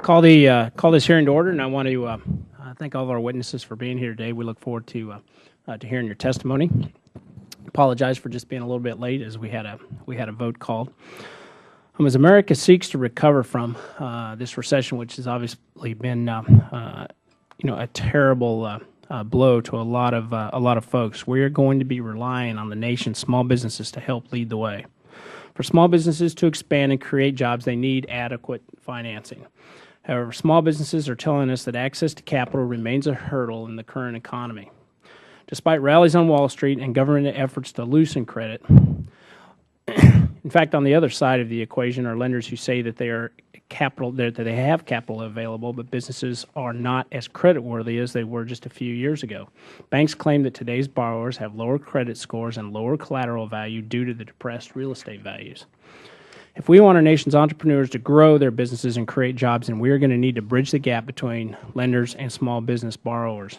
Call this hearing to order, and I want to thank all of our witnesses for being here today. We look forward to hearing your testimony. Apologize for just being a little bit late, as we had a vote called. As America seeks to recover from this recession, which has obviously been a terrible blow to a lot of folks, we are going to be relying on the nation's small businesses to help lead the way. For small businesses to expand and create jobs, they need adequate financing. However, small businesses are telling us that access to capital remains a hurdle in the current economy. Despite rallies on Wall Street and government efforts to loosen credit, in fact, on the other side of the equation are lenders who say that they have capital available, but businesses are not as creditworthy as they were just a few years ago. Banks claim that today's borrowers have lower credit scores and lower collateral value due to the depressed real estate values. If we want our nation's entrepreneurs to grow their businesses and create jobs, then we are going to need to bridge the gap between lenders and small business borrowers.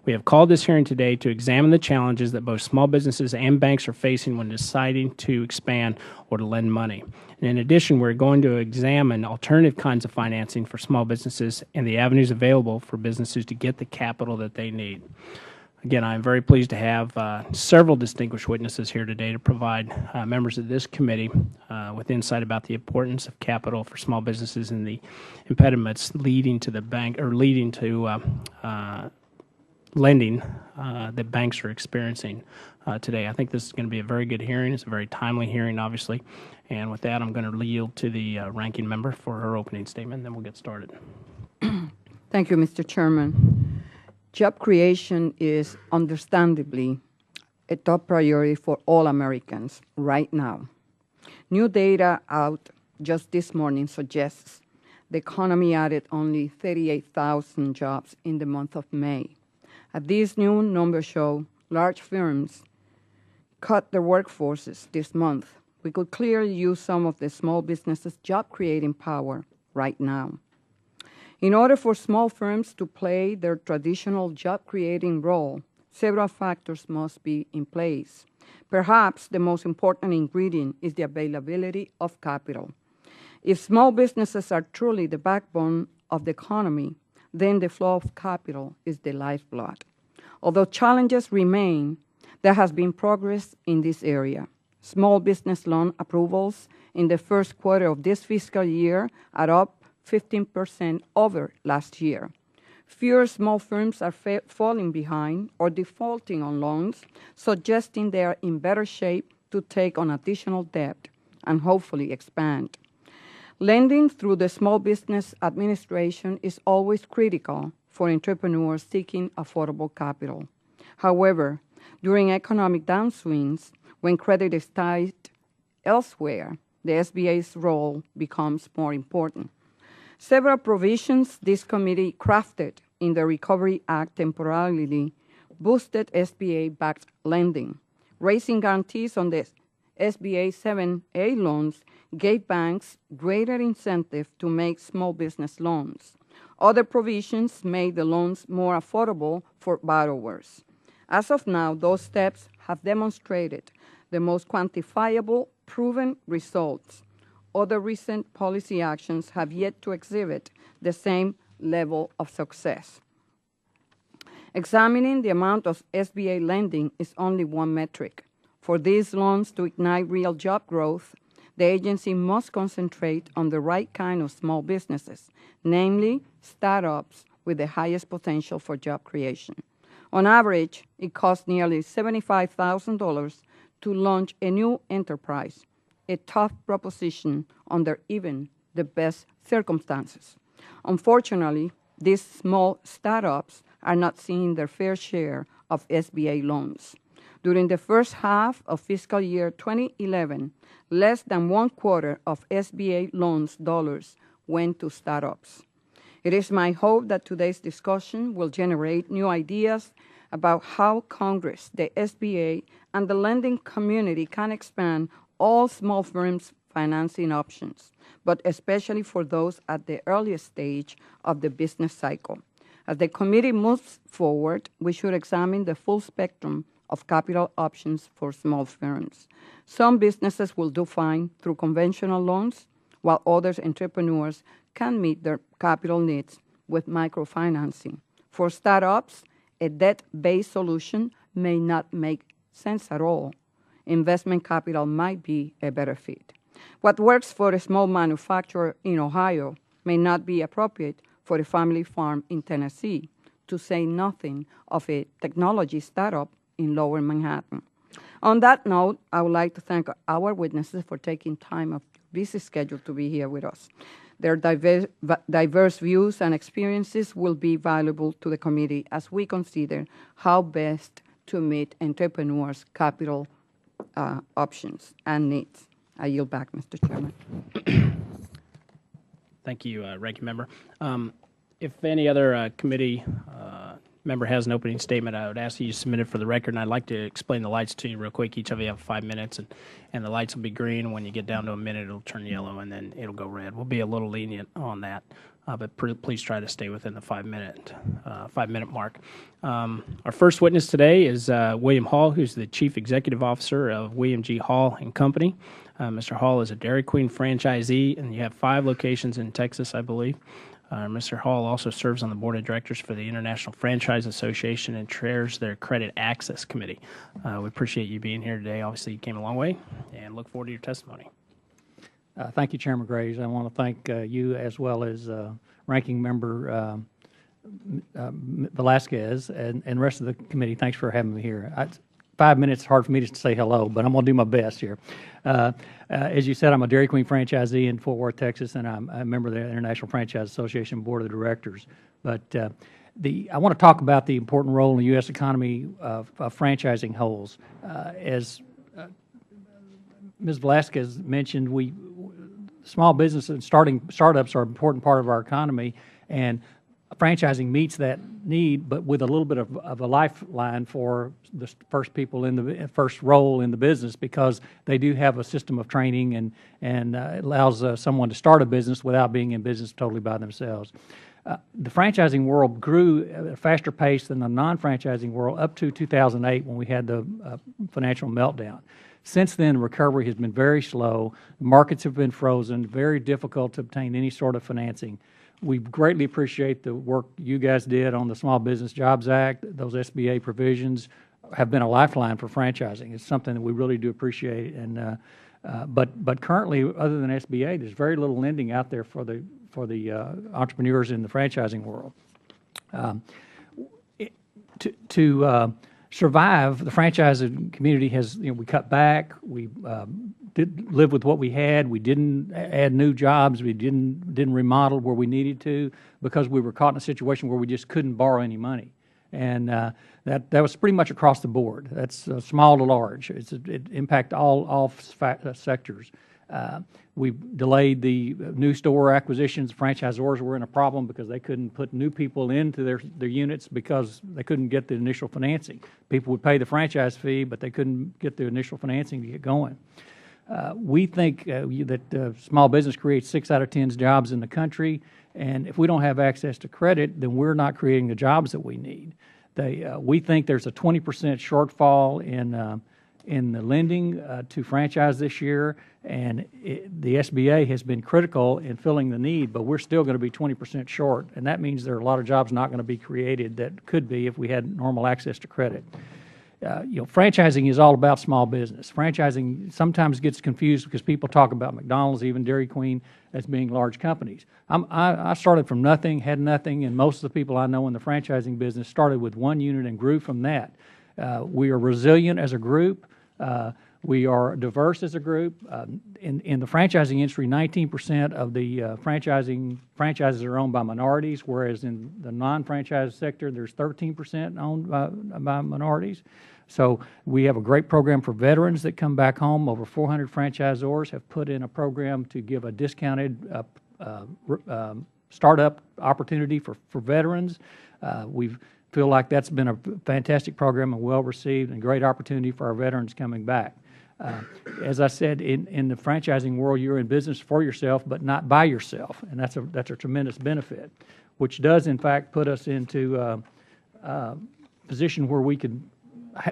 We have called this hearing today to examine the challenges that both small businesses and banks are facing when deciding to expand or to lend money. And in addition, we're going to examine alternative kinds of financing for small businesses and the avenues available for businesses to get the capital that they need. Again, I am very pleased to have several distinguished witnesses here today to provide members of this committee with insight about the importance of capital for small businesses and the impediments leading to lending that banks are experiencing today. I think this is going to be a very good hearing. It's a very timely hearing, obviously. And with that, I'm going to yield to the ranking member for her opening statement, and then we'll get started. Thank you, Mr. Chairman. Job creation is understandably a top priority for all Americans right now. New data out just this morning suggests the economy added only 38,000 jobs in the month of May. As these new numbers show, large firms cut their workforces this month. We could clearly use some of the small businesses' job-creating power right now. In order for small firms to play their traditional job-creating role, several factors must be in place. Perhaps the most important ingredient is the availability of capital. If small businesses are truly the backbone of the economy, then the flow of capital is the lifeblood. Although challenges remain, there has been progress in this area. Small business loan approvals in the first quarter of this fiscal year are up 15% over last year. Fewer small firms are falling behind or defaulting on loans, suggesting they are in better shape to take on additional debt and hopefully expand. Lending through the Small Business Administration is always critical for entrepreneurs seeking affordable capital. However, during economic downswings, when credit is tight elsewhere, the SBA's role becomes more important. Several provisions this committee crafted in the Recovery Act temporarily boosted SBA-backed lending. Raising guarantees on the SBA 7A loans gave banks greater incentive to make small business loans. Other provisions made the loans more affordable for borrowers. As of now, those steps have demonstrated the most quantifiable, proven results. Other recent policy actions have yet to exhibit the same level of success. Examining the amount of SBA lending is only one metric. For these loans to ignite real job growth, the agency must concentrate on the right kind of small businesses, namely startups with the highest potential for job creation. On average, it costs nearly $75,000 to launch a new enterprise, a tough proposition under even the best circumstances. Unfortunately, these small startups are not seeing their fair share of SBA loans. During the first half of fiscal year 2011, less than 1/4 of SBA loans dollars went to startups. It is my hope that today's discussion will generate new ideas about how Congress, the SBA, and the lending community can expand all small firms' financing options, but especially for those at the earliest stage of the business cycle. As the committee moves forward, we should examine the full spectrum of capital options for small firms. Some businesses will do fine through conventional loans, while other entrepreneurs can meet their capital needs with microfinancing. For startups, a debt-based solution may not make sense at all. Investment capital might be a better fit. What works for a small manufacturer in Ohio may not be appropriate for a family farm in Tennessee, to say nothing of a technology startup in Lower Manhattan. On that note, I would like to thank our witnesses for taking time off your busy schedule to be here with us. Their diverse views and experiences will be valuable to the committee as we consider how best to meet entrepreneurs' capital options and needs. I yield back, Mr. Chairman. Thank you, Ranking Member. If any other committee member has an opening statement, I would ask that you submit it for the record, and I'd like to explain the lights to you real quick. Each of you have 5 minutes, and the lights will be green. When you get down to a minute, it'll turn yellow, and then it'll go red. We'll be a little lenient on that, but please try to stay within the 5-minute mark. Our first witness today is William Hall, who's the Chief Executive Officer of William G. Hall and Company. Mr. Hall is a Dairy Queen franchisee, and you have 5 locations in Texas, I believe. Mr. Hall also serves on the board of directors for the International Franchise Association and chairs their Credit Access Committee. We appreciate you being here today. Obviously, you came a long way, and look forward to your testimony. Thank you, Chairman Graves. I want to thank you as well as Ranking Member Velasquez and the rest of the committee. Thanks for having me here. 5 minutes, hard for me to say hello, but I'm going to do my best here. As you said, I'm a Dairy Queen franchisee in Fort Worth, Texas, and I'm a member of the International Franchise Association Board of Directors. But I want to talk about the important role in the U.S. economy of franchising holds. As Ms. Velasquez mentioned, small business and startups are an important part of our economy, and franchising meets that need, but with a little bit of a lifeline for the first people in the first role in the business, because they do have a system of training and allows someone to start a business without being in business totally by themselves. The franchising world grew at a faster pace than the non-franchising world up to 2008 when we had the financial meltdown. Since then, recovery has been very slow. Markets have been frozen, very difficult to obtain any sort of financing. We greatly appreciate the work you guys did on the Small Business Jobs Act. Those SBA provisions have been a lifeline for franchising. It's something that we really do appreciate. And but currently, other than SBA, there's very little lending out there for the entrepreneurs in the franchising world. To survive, the franchising community has, we cut back. We did live with what we had. We didn't add new jobs. We didn't remodel where we needed to, because we were caught in a situation where we just couldn't borrow any money. And that was pretty much across the board. That's small to large. It impacted all sectors. We delayed the new store acquisitions. Franchisors were in a problem because they couldn't put new people into their units because they couldn't get the initial financing. People would pay the franchise fee, but they couldn't get the initial financing to get going. We think that small business creates 6 out of 10 jobs in the country, and if we don't have access to credit, then we're not creating the jobs that we need. We think there's a 20% shortfall in the lending to franchise this year, and the SBA has been critical in filling the need, but we're still going to be 20% short, and that means there are a lot of jobs not going to be created that could be if we had normal access to credit. Franchising is all about small business. Franchising sometimes gets confused because people talk about McDonald's, even Dairy Queen, as being large companies. I started from nothing, had nothing, and most of the people I know in the franchising business started with 1 unit and grew from that. We are resilient as a group. We are diverse as a group. In the franchising industry, 19% of the franchises are owned by minorities, whereas in the non-franchise sector, there's 13% owned by minorities. So we have a great program for veterans that come back home. Over 400 franchisors have put in a program to give a discounted startup opportunity for veterans. We feel like that's been a fantastic program and well received, and great opportunity for our veterans coming back. As I said, in the franchising world, you're in business for yourself, but not by yourself, and that's a tremendous benefit, which does in fact put us into a position where we could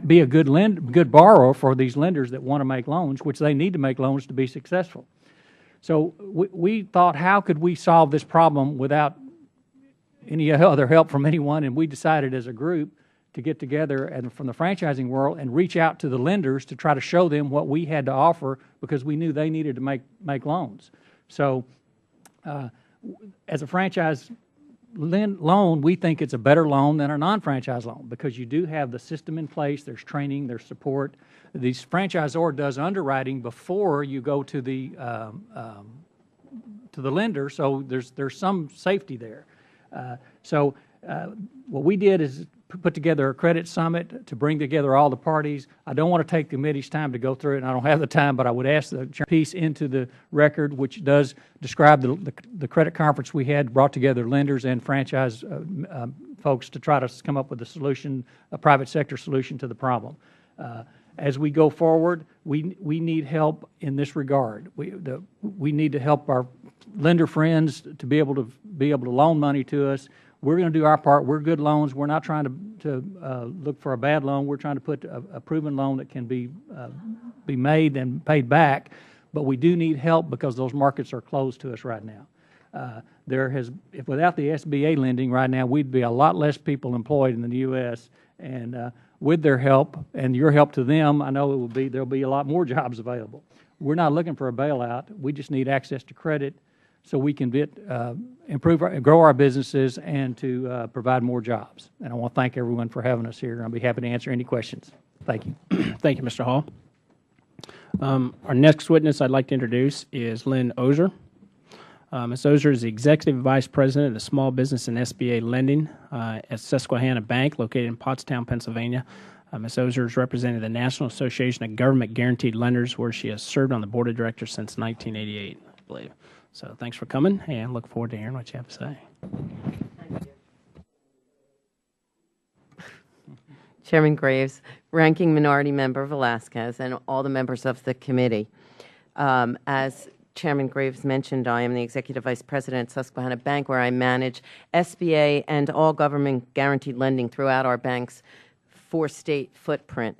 be a good borrower for these lenders that want to make loans, which they need to make loans to be successful. So we thought, how could we solve this problem without any other help from anyone? And we decided as a group to get together and from the franchising world and reach out to the lenders to try to show them what we had to offer, because we knew they needed to make loans. So as a franchise loan, we think it's a better loan than a non-franchise loan, because you do have the system in place. There's training, there's support. The franchisor does underwriting before you go to the lender, so there's some safety there. What we did is put together a credit summit to bring together all the parties. I don't want to take the committee's time to go through it, and I don't have the time, but I would ask the piece into the record, which does describe the credit conference we had, brought together lenders and franchise folks to try to come up with a solution, a private sector solution to the problem. As we go forward, we need help in this regard. We need to help our lender friends to be able to loan money to us. We're going to do our part. We're good loans. We're not trying to look for a bad loan. We're trying to put a proven loan that can be made and paid back. But we do need help because those markets are closed to us right now. If without the SBA lending right now, we'd be a lot less people employed in the U.S. And with their help and your help to them, I know there'll be a lot more jobs available. We're not looking for a bailout. We just need access to credit so we can grow our businesses and to provide more jobs. And I want to thank everyone for having us here. I'll be happy to answer any questions. Thank you. Thank you, Mr. Hall. Our next witness I'd like to introduce is Lynn Ozer. Ms. Ozer is the Executive Vice President of Small Business and SBA Lending at Susquehanna Bank, located in Pottstown, Pennsylvania. Ms. Ozer has represented the National Association of Government Guaranteed Lenders, where she has served on the Board of Directors since 1988, I believe. So thanks for coming, and look forward to hearing what you have to say. Thank you. Chairman Graves, Ranking Minority Member Velasquez, and all the members of the committee. As Chairman Graves mentioned, I am the Executive Vice President at Susquehanna Bank, where I manage SBA and all government guaranteed lending throughout our bank's 4-state footprint.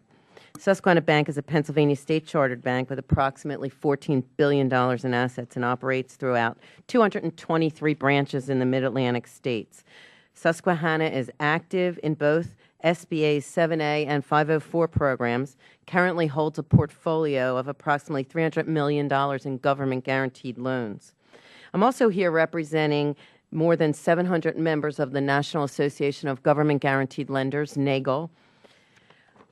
Susquehanna Bank is a Pennsylvania state-chartered bank with approximately $14 billion in assets and operates throughout 223 branches in the Mid-Atlantic states. Susquehanna is active in both SBA's 7A and 504 programs, currently holds a portfolio of approximately $300 million in government-guaranteed loans. I'm also here representing more than 700 members of the National Association of Government Guaranteed Lenders, NAGL.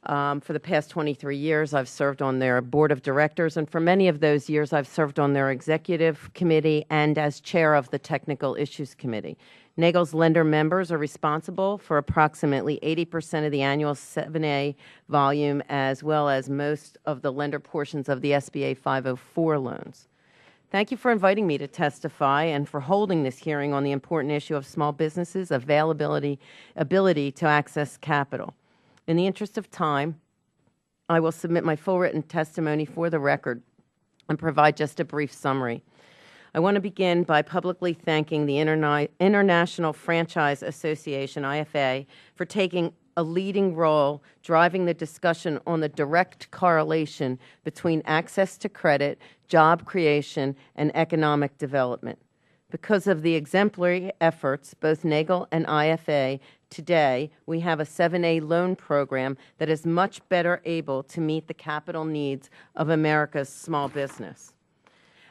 For the past 23 years, I've served on their board of directors, and for many of those years, I've served on their executive committee and as chair of the technical issues committee. NAGL's lender members are responsible for approximately 80% of the annual 7A volume, as well as most of the lender portions of the SBA 504 loans. Thank you for inviting me to testify and for holding this hearing on the important issue of small businesses' ability to access capital. In the interest of time, I will submit my full written testimony for the record and provide just a brief summary. I want to begin by publicly thanking the International Franchise Association, IFA, for taking a leading role driving the discussion on the direct correlation between access to credit, job creation, and economic development. Because of the exemplary efforts, both NAGL and IFA, today we have a 7A loan program that is much better able to meet the capital needs of America's small business.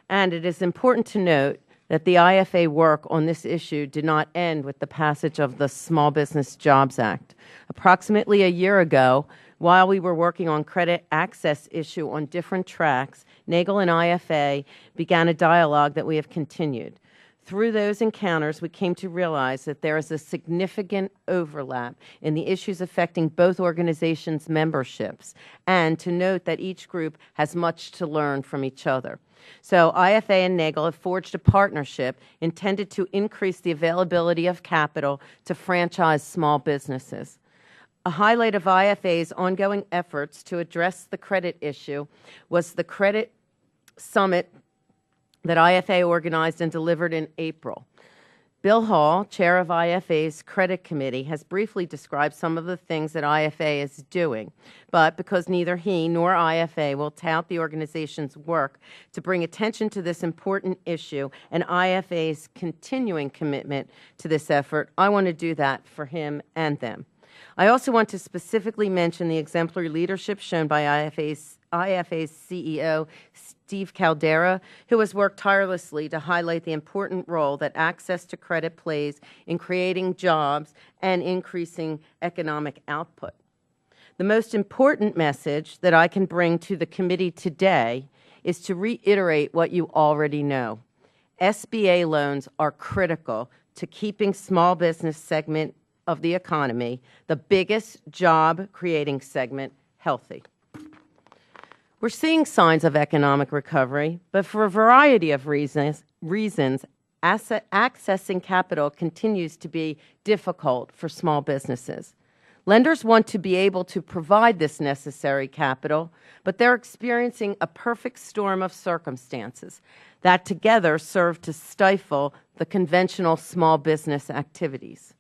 And it is important to note that the IFA work on this issue did not end with the passage of the Small Business Jobs Act. Approximately a year ago, while we were working on credit access issue on different tracks, NAGL and IFA began a dialogue that we have continued. Through those encounters, we came to realize that there is a significant overlap in the issues affecting both organizations' memberships, and to note that each group has much to learn from each other. So IFA and NAGL have forged a partnership intended to increase the availability of capital to franchise small businesses. A highlight of IFA's ongoing efforts to address the credit issue was the Credit Summit that IFA organized and delivered in April. Bill Hall, chair of IFA's Credit Committee, has briefly described some of the things that IFA is doing, but because neither he nor IFA will tout the organization's work to bring attention to this important issue and IFA's continuing commitment to this effort, I want to do that for him and them. I also want to specifically mention the exemplary leadership shown by IFA's CEO, Steve Caldera, who has worked tirelessly to highlight the important role that access to credit plays in creating jobs and increasing economic output. The most important message that I can bring to the committee today is to reiterate what you already know. SBA loans are critical to keeping small business segment of the economy, the biggest job-creating segment, healthy. We're seeing signs of economic recovery, but for a variety of reasons, accessing capital continues to be difficult for small businesses. Lenders want to be able to provide this necessary capital, but they're experiencing a perfect storm of circumstances that together serve to stifle the conventional small business activities,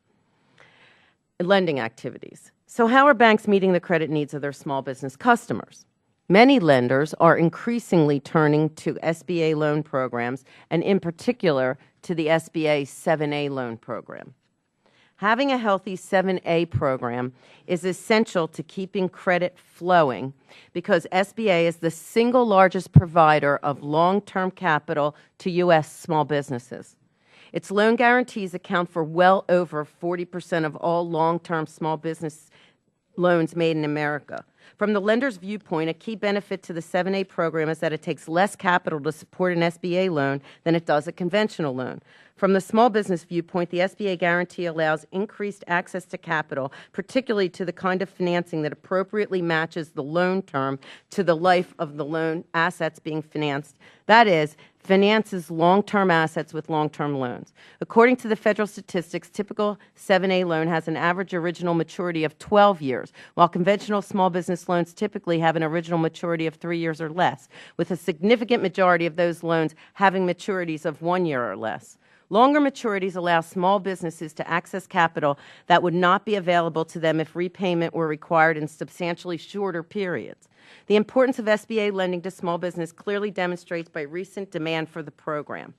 lending activities. So how are banks meeting the credit needs of their small business customers? Many lenders are increasingly turning to SBA loan programs, and in particular to the SBA 7A loan program. Having a healthy 7A program is essential to keeping credit flowing because SBA is the single largest provider of long-term capital to U.S. small businesses. Its loan guarantees account for well over 40% of all long-term small business loans made in America. From the lender's viewpoint, a key benefit to the 7A program is that it takes less capital to support an SBA loan than it does a conventional loan. From the small business viewpoint, the SBA guarantee allows increased access to capital, particularly to the kind of financing that appropriately matches the loan term to the life of the loan assets being financed. That is, finances long-term assets with long-term loans. According to the federal statistics, typical 7A loan has an average original maturity of 12 years, while conventional small business loans typically have an original maturity of 3 years or less, with a significant majority of those loans having maturities of 1 year or less. Longer maturities allow small businesses to access capital that would not be available to them if repayment were required in substantially shorter periods. The importance of SBA lending to small business clearly demonstrates by recent demand for the program.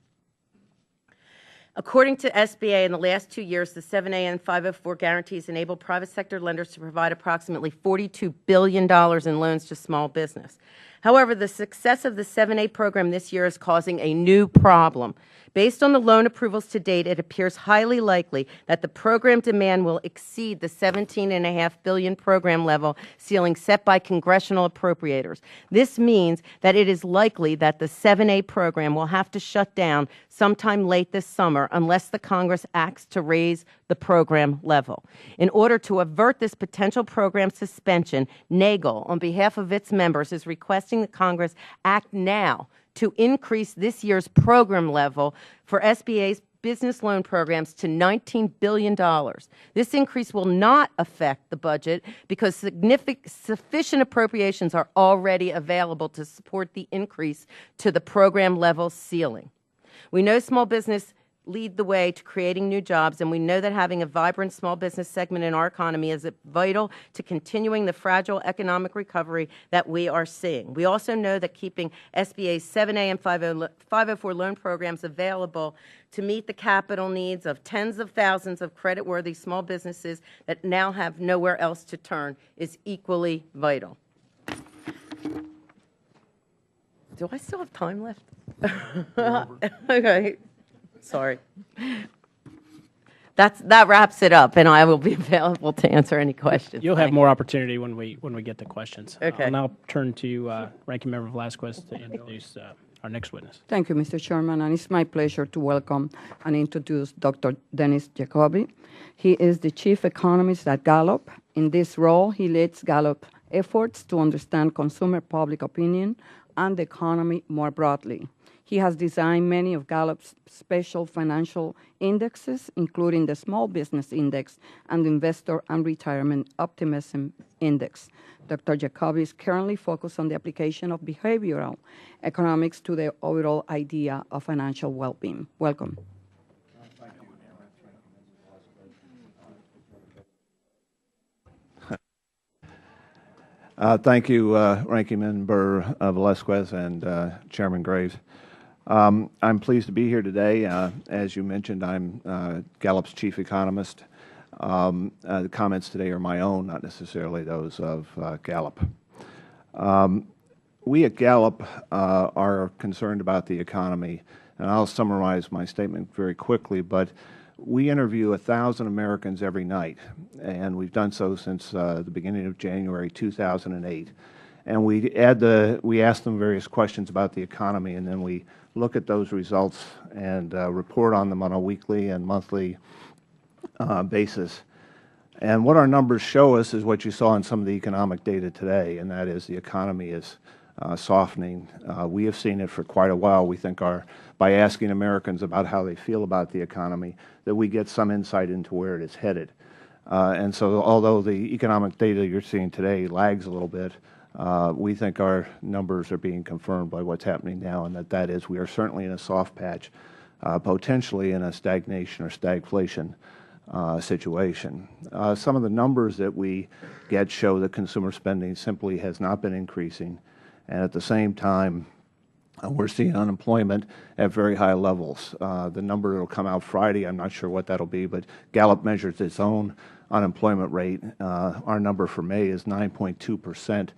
According to SBA, in the last 2 years, the 7A and 504 guarantees enabled private sector lenders to provide approximately $42 billion in loans to small business. However, the success of the 7A program this year is causing a new problem. Based on the loan approvals to date, it appears highly likely that the program demand will exceed the $17.5 billion program level ceiling set by congressional appropriators. This means that it is likely that the 7A program will have to shut down sometime late this summer unless the Congress acts to raise the program level. In order to avert this potential program suspension, NAGLE, on behalf of its members, is requesting that Congress act now to increase this year's program level for SBA's business loan programs to $19 billion. This increase will not affect the budget because sufficient appropriations are already available to support the increase to the program level ceiling. We know small business lead the way to creating new jobs, and we know that having a vibrant small business segment in our economy is vital to continuing the fragile economic recovery that we are seeing. We also know that keeping SBA's 7A and 504 loan programs available to meet the capital needs of tens of thousands of credit-worthy small businesses that now have nowhere else to turn is equally vital. Do I still have time left? Okay. Sorry. That wraps it up, and I will be available to answer any questions. You'll have more opportunity when we get to questions. Okay. I'll now turn to Ranking Member Velasquez to introduce our next witness. Thank you, Mr. Chairman, and it's my pleasure to welcome and introduce Dr. Dennis Jacoby. He is the Chief Economist at Gallop. In this role, he leads Gallop efforts to understand consumer public opinion and the economy more broadly. He has designed many of Gallup's special financial indexes, including the Small Business Index and the Investor and Retirement Optimism Index. Dr. Jacoby is currently focused on the application of behavioral economics to the overall idea of financial well-being. Welcome. Thank you. Thank you, Ranking Member Velazquez and Chairman Graves. I'm pleased to be here today. As you mentioned, I'm Gallup's chief economist. The comments today are my own, not necessarily those of Gallup. We at Gallup are concerned about the economy, and I'll summarize my statement very quickly, but we interview 1,000 Americans every night, and we've done so since the beginning of January 2008. And we ask them various questions about the economy, and then we look at those results and report on them on a weekly and monthly basis. And what our numbers show us is what you saw in some of the economic data today, and that is the economy is softening. We have seen it for quite a while. We think by asking Americans about how they feel about the economy, that we get some insight into where it is headed. And so although the economic data you're seeing today lags a little bit, we think our numbers are being confirmed by what's happening now, and that is we are certainly in a soft patch, potentially in a stagnation or stagflation situation. Some of the numbers that we get show that consumer spending simply has not been increasing, and at the same time, we're seeing unemployment at very high levels. The number that will come out Friday, I'm not sure what that will be, but Gallup measures its own unemployment rate. Our number for May is 9.2%.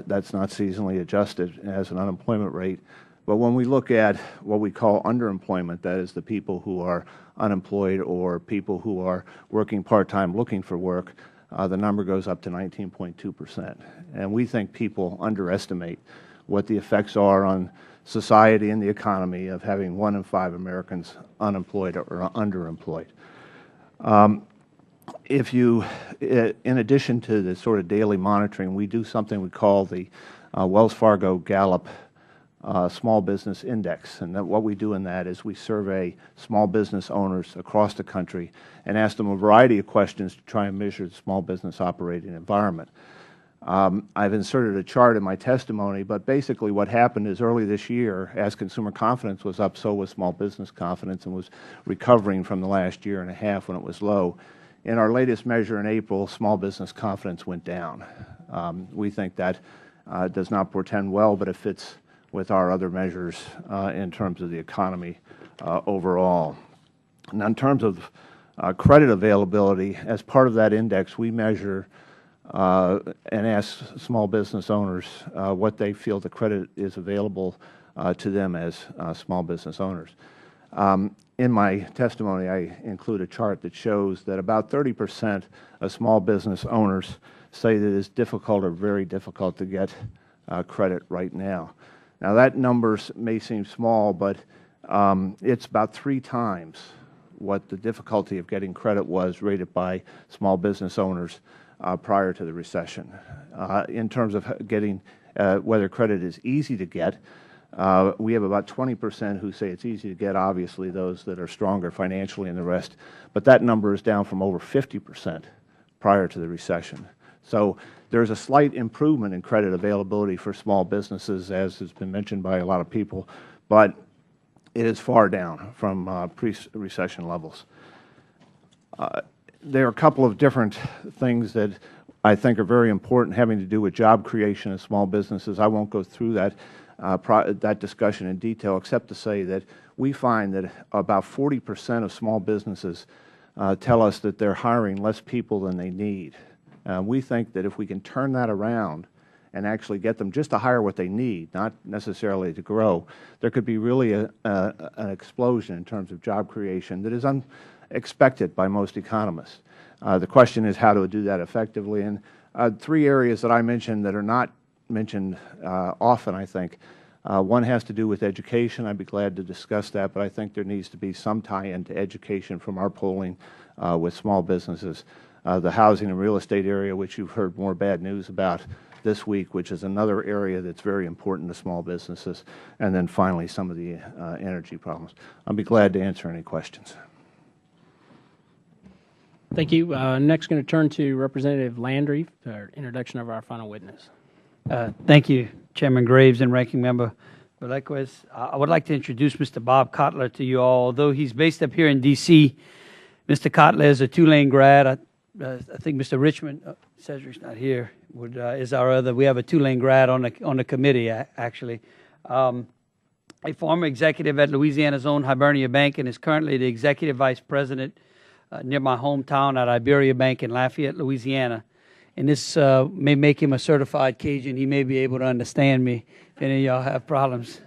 That's not seasonally adjusted as an unemployment rate. But when we look at what we call underemployment, that is the people who are unemployed or people who are working part-time looking for work, the number goes up to 19.2%. And we think people underestimate what the effects are on society and the economy of having 1 in 5 Americans unemployed or underemployed. In addition to the sort of daily monitoring, we do something we call the Wells Fargo Gallop Small Business Index. And what we do in that is we survey small business owners across the country and ask them a variety of questions to try and measure the small business operating environment. I've inserted a chart in my testimony, but basically what happened is early this year, as consumer confidence was up, so was small business confidence and was recovering from the last year and a half when it was low. In our latest measure in April, small business confidence went down. We think that does not portend well, but it fits with our other measures in terms of the economy overall. Now, in terms of credit availability, as part of that index, we measure and ask small business owners what they feel the credit is available to them as small business owners. In my testimony, I include a chart that shows that about 30% of small business owners say that it is difficult or very difficult to get credit right now. Now, that number may seem small, but it's about 3 times what the difficulty of getting credit was rated by small business owners prior to the recession. In terms of getting whether credit is easy to get, we have about 20% who say it's easy to get, obviously those that are stronger financially and the rest, but that number is down from over 50% prior to the recession. So there's a slight improvement in credit availability for small businesses, as has been mentioned by a lot of people, but it is far down from pre-recession levels. There are a couple of different things that I think are very important having to do with job creation in small businesses. I won't go through that discussion in detail, except to say that we find that about 40% of small businesses tell us that they're hiring less people than they need. We think that if we can turn that around and actually get them just to hire what they need, not necessarily to grow, there could be really an explosion in terms of job creation that is unexpected by most economists. The question is how to do that effectively. And 3 areas that I mentioned that are not mentioned often, I think. One has to do with education. I'd be glad to discuss that, but I think there needs to be some tie-in to education from our polling with small businesses. The housing and real estate area, which you've heard more bad news about this week, which is another area that's very important to small businesses. And then finally, some of the energy problems. I'll be glad to answer any questions. Thank you. Next, going to turn to Representative Landry for introduction of our final witness. Thank you, Chairman Graves and Ranking Member Velazquez. I would like to introduce Mr. Bob Kotler to you all. Although he's based up here in D.C., Mr. Kotler is a Tulane grad. I think Mr. Richmond, Cedric's not here, is our other, we have a Tulane grad on the committee, actually. A former executive at Louisiana's own Hibernia Bank and is currently the executive vice president near my hometown at Iberia Bank in Lafayette, Louisiana. And this may make him a certified Cajun. He may be able to understand me if any of y'all have problems.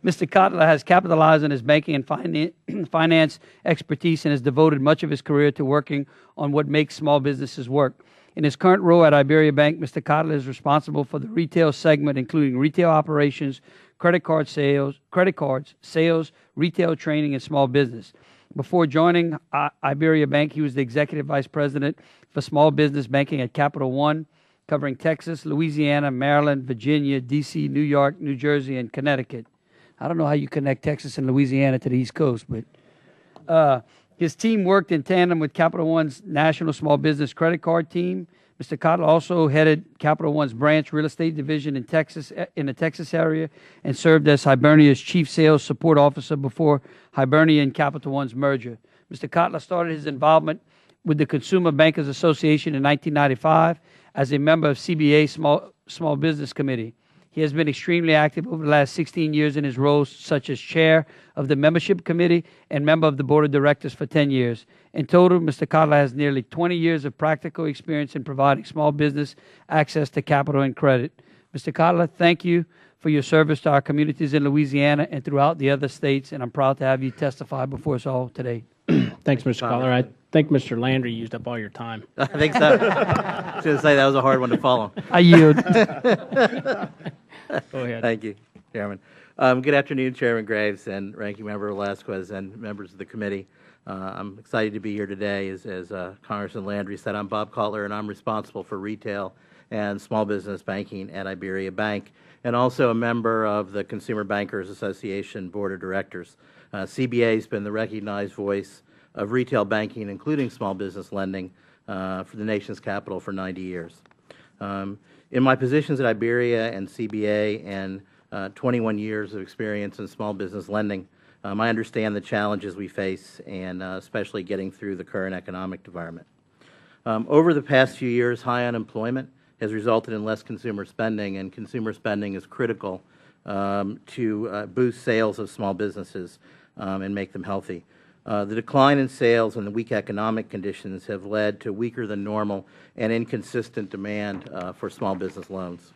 Mr. Kotler has capitalized on his banking and finance expertise and has devoted much of his career to working on what makes small businesses work. In his current role at Iberia Bank, Mr. Kotler is responsible for the retail segment, including retail operations, credit cards, sales, retail training, and small business. Before joining Iberia Bank, he was the executive vice president for small business banking at Capital One, covering Texas, Louisiana, Maryland, Virginia, D.C., New York, New Jersey, and Connecticut. I don't know how you connect Texas and Louisiana to the East Coast, but his team worked in tandem with Capital One's National Small Business Credit Card team. Mr. Kotler also headed Capital One's branch real estate division in the Texas area and served as Hibernia's chief sales support officer before Hibernia and Capital One's merger. Mr. Kotler started his involvement with the Consumer Bankers Association in 1995 as a member of CBA's Small Business Committee. He has been extremely active over the last 16 years in his roles such as chair of the membership committee and member of the board of directors for 10 years. In total, Mr. Kotler has nearly 20 years of practical experience in providing small business access to capital and credit. Mr. Kotler, thank you for your service to our communities in Louisiana and throughout the other states, and I'm proud to have you testify before us all today. Thanks, Mr. Kotler. I think Mr. Landry used up all your time. I think so. I was going to say that was a hard one to follow. I yield. Go ahead. Thank you, Chairman. Good afternoon, Chairman Graves and Ranking Member Velasquez and members of the committee. I'm excited to be here today. As Congressman Landry said, I'm Bob Kotler, and I'm responsible for retail and small business banking at Iberia Bank, and also a member of the Consumer Bankers Association Board of Directors. CBA has been the recognized voice of retail banking, including small business lending, for the nation's capital for 90 years. In my positions at Iberia and CBA and 21 years of experience in small business lending, I understand the challenges we face, and especially getting through the current economic environment. Over the past few years, high unemployment has resulted in less consumer spending, and consumer spending is critical to boost sales of small businesses and make them healthy. The decline in sales and the weak economic conditions have led to weaker than normal and inconsistent demand for small business loans.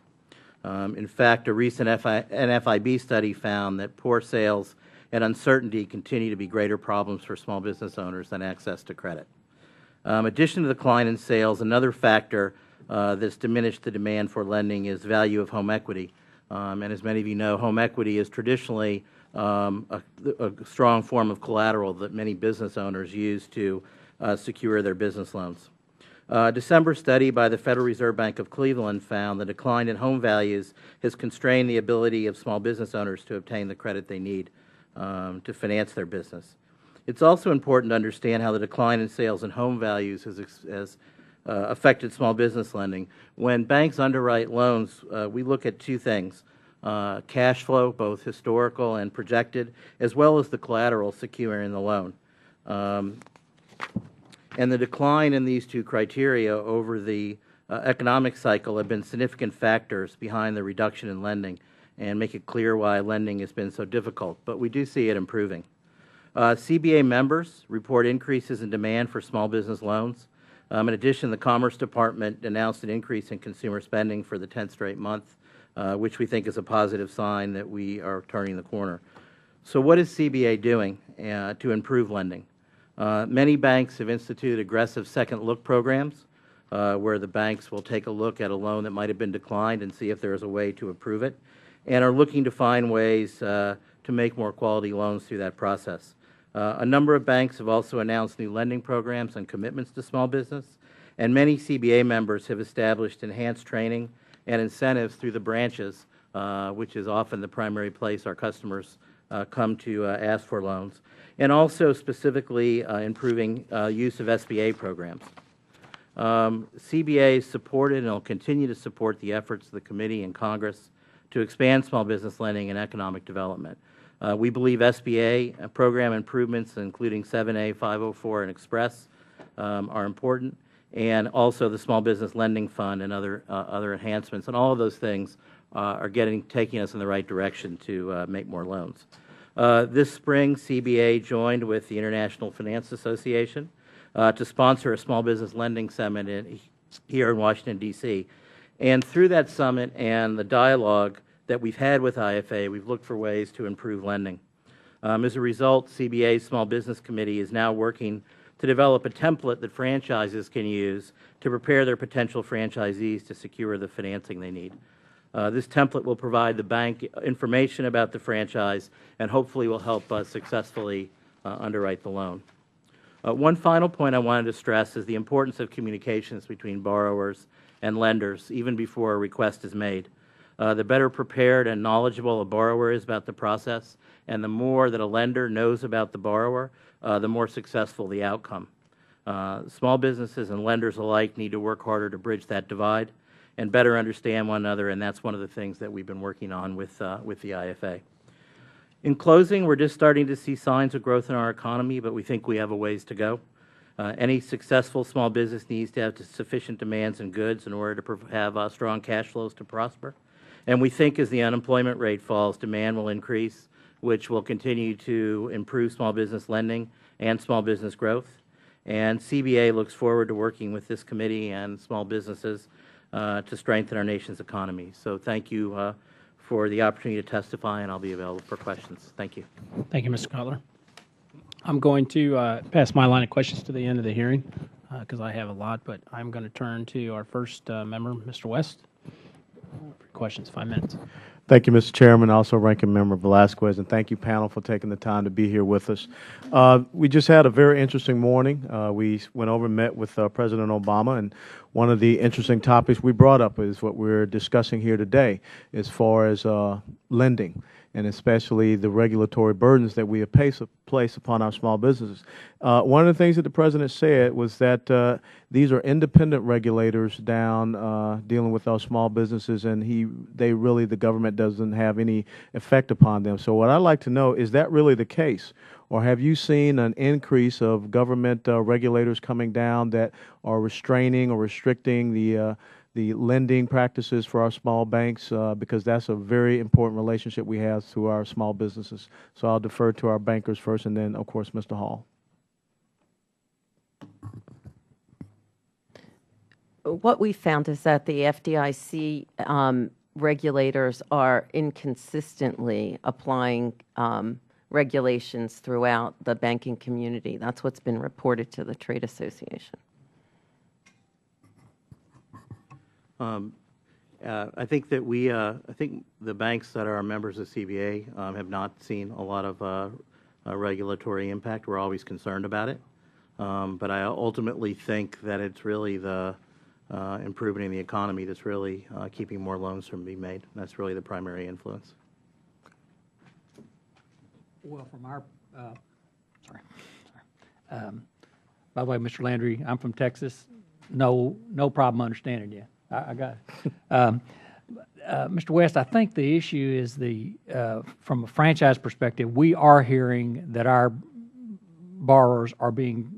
In fact, a recent NFIB study found that poor sales and uncertainty continue to be greater problems for small business owners than access to credit. In addition to the decline in sales, another factor that's diminished the demand for lending is value of home equity. And as many of you know, home equity is traditionally a strong form of collateral that many business owners use to secure their business loans. A December study by the Federal Reserve Bank of Cleveland found the decline in home values has constrained the ability of small business owners to obtain the credit they need to finance their business. It's also important to understand how the decline in sales and home values has affected small business lending. When banks underwrite loans, we look at two things: cash flow, both historical and projected, as well as the collateral securing the loan. And the decline in these two criteria over the economic cycle have been significant factors behind the reduction in lending and make it clear why lending has been so difficult. But we do see it improving. CBA members report increases in demand for small business loans. In addition, the Commerce Department announced an increase in consumer spending for the 10th straight month, which we think is a positive sign that we are turning the corner. So what is CBA doing to improve lending? Many banks have instituted aggressive second look programs where the banks will take a look at a loan that might have been declined and see if there is a way to improve it, and are looking to find ways to make more quality loans through that process. A number of banks have also announced new lending programs and commitments to small business, and many CBA members have established enhanced training and incentives through the branches, which is often the primary place our customers come to ask for loans, and also specifically improving use of SBA programs. CBA has supported and will continue to support the efforts of the committee and Congress to expand small business lending and economic development. We believe SBA program improvements, including 7A, 504, and Express, are important, and also the Small Business Lending Fund and other enhancements. And all of those things are taking us in the right direction to make more loans. This spring, CBA joined with the International Finance Association to sponsor a small business lending summit here in Washington, D.C. And through that summit and the dialogue that we've had with IFA, we've looked for ways to improve lending. As a result, CBA's Small Business Committee is now working to develop a template that franchises can use to prepare their potential franchisees to secure the financing they need. This template will provide the bank information about the franchise and hopefully will help us successfully underwrite the loan. One final point I wanted to stress is the importance of communications between borrowers and lenders even before a request is made. The better prepared and knowledgeable a borrower is about the process, and the more that a lender knows about the borrower, the more successful the outcome. Small businesses and lenders alike need to work harder to bridge that divide and better understand one another, and that's one of the things that we've been working on with the IFA. In closing, we're just starting to see signs of growth in our economy, but we think we have a ways to go. Any successful small business needs to have sufficient demands and goods in order to have strong cash flows to prosper. And we think as the unemployment rate falls, demand will increase, which will continue to improve small business lending and small business growth. And CBA looks forward to working with this committee and small businesses to strengthen our nation's economy. So thank you for the opportunity to testify, and I'll be available for questions. Thank you. Thank you, Mr. Cutler. I'm going to pass my line of questions to the end of the hearing because I have a lot, but I'm going to turn to our first member, Mr. West, for questions, 5 minutes. Thank you, Mr. Chairman, also Ranking Member Velasquez, and thank you, panel, for taking the time to be here with us. We just had a very interesting morning. We went over and met with President Obama, and one of the interesting topics we brought up is what we're discussing here today as far as lending, and especially the regulatory burdens that we have placed upon our small businesses. One of the things that the President said was that these are independent regulators down dealing with our small businesses, and the government doesn't have any effect upon them. So what I'd like to know, is that really the case? Or have you seen an increase of government regulators coming down that are restraining or restricting the lending practices for our small banks, because that's a very important relationship we have through our small businesses. So I'll defer to our bankers first, and then, of course, Mr. Hall. What we found is that the FDIC regulators are inconsistently applying regulations throughout the banking community. That's what's been reported to the Trade Association. I think that I think the banks that are members of CBA have not seen a lot of regulatory impact. We're always concerned about it, but I ultimately think that it's really the improvement in the economy that's really keeping more loans from being made. That's really the primary influence. Well, from our, by the way, Mr. Landry, I'm from Texas. No problem understanding you. I got it. Mr. West, I think the issue is from a franchise perspective, we are hearing that our borrowers are being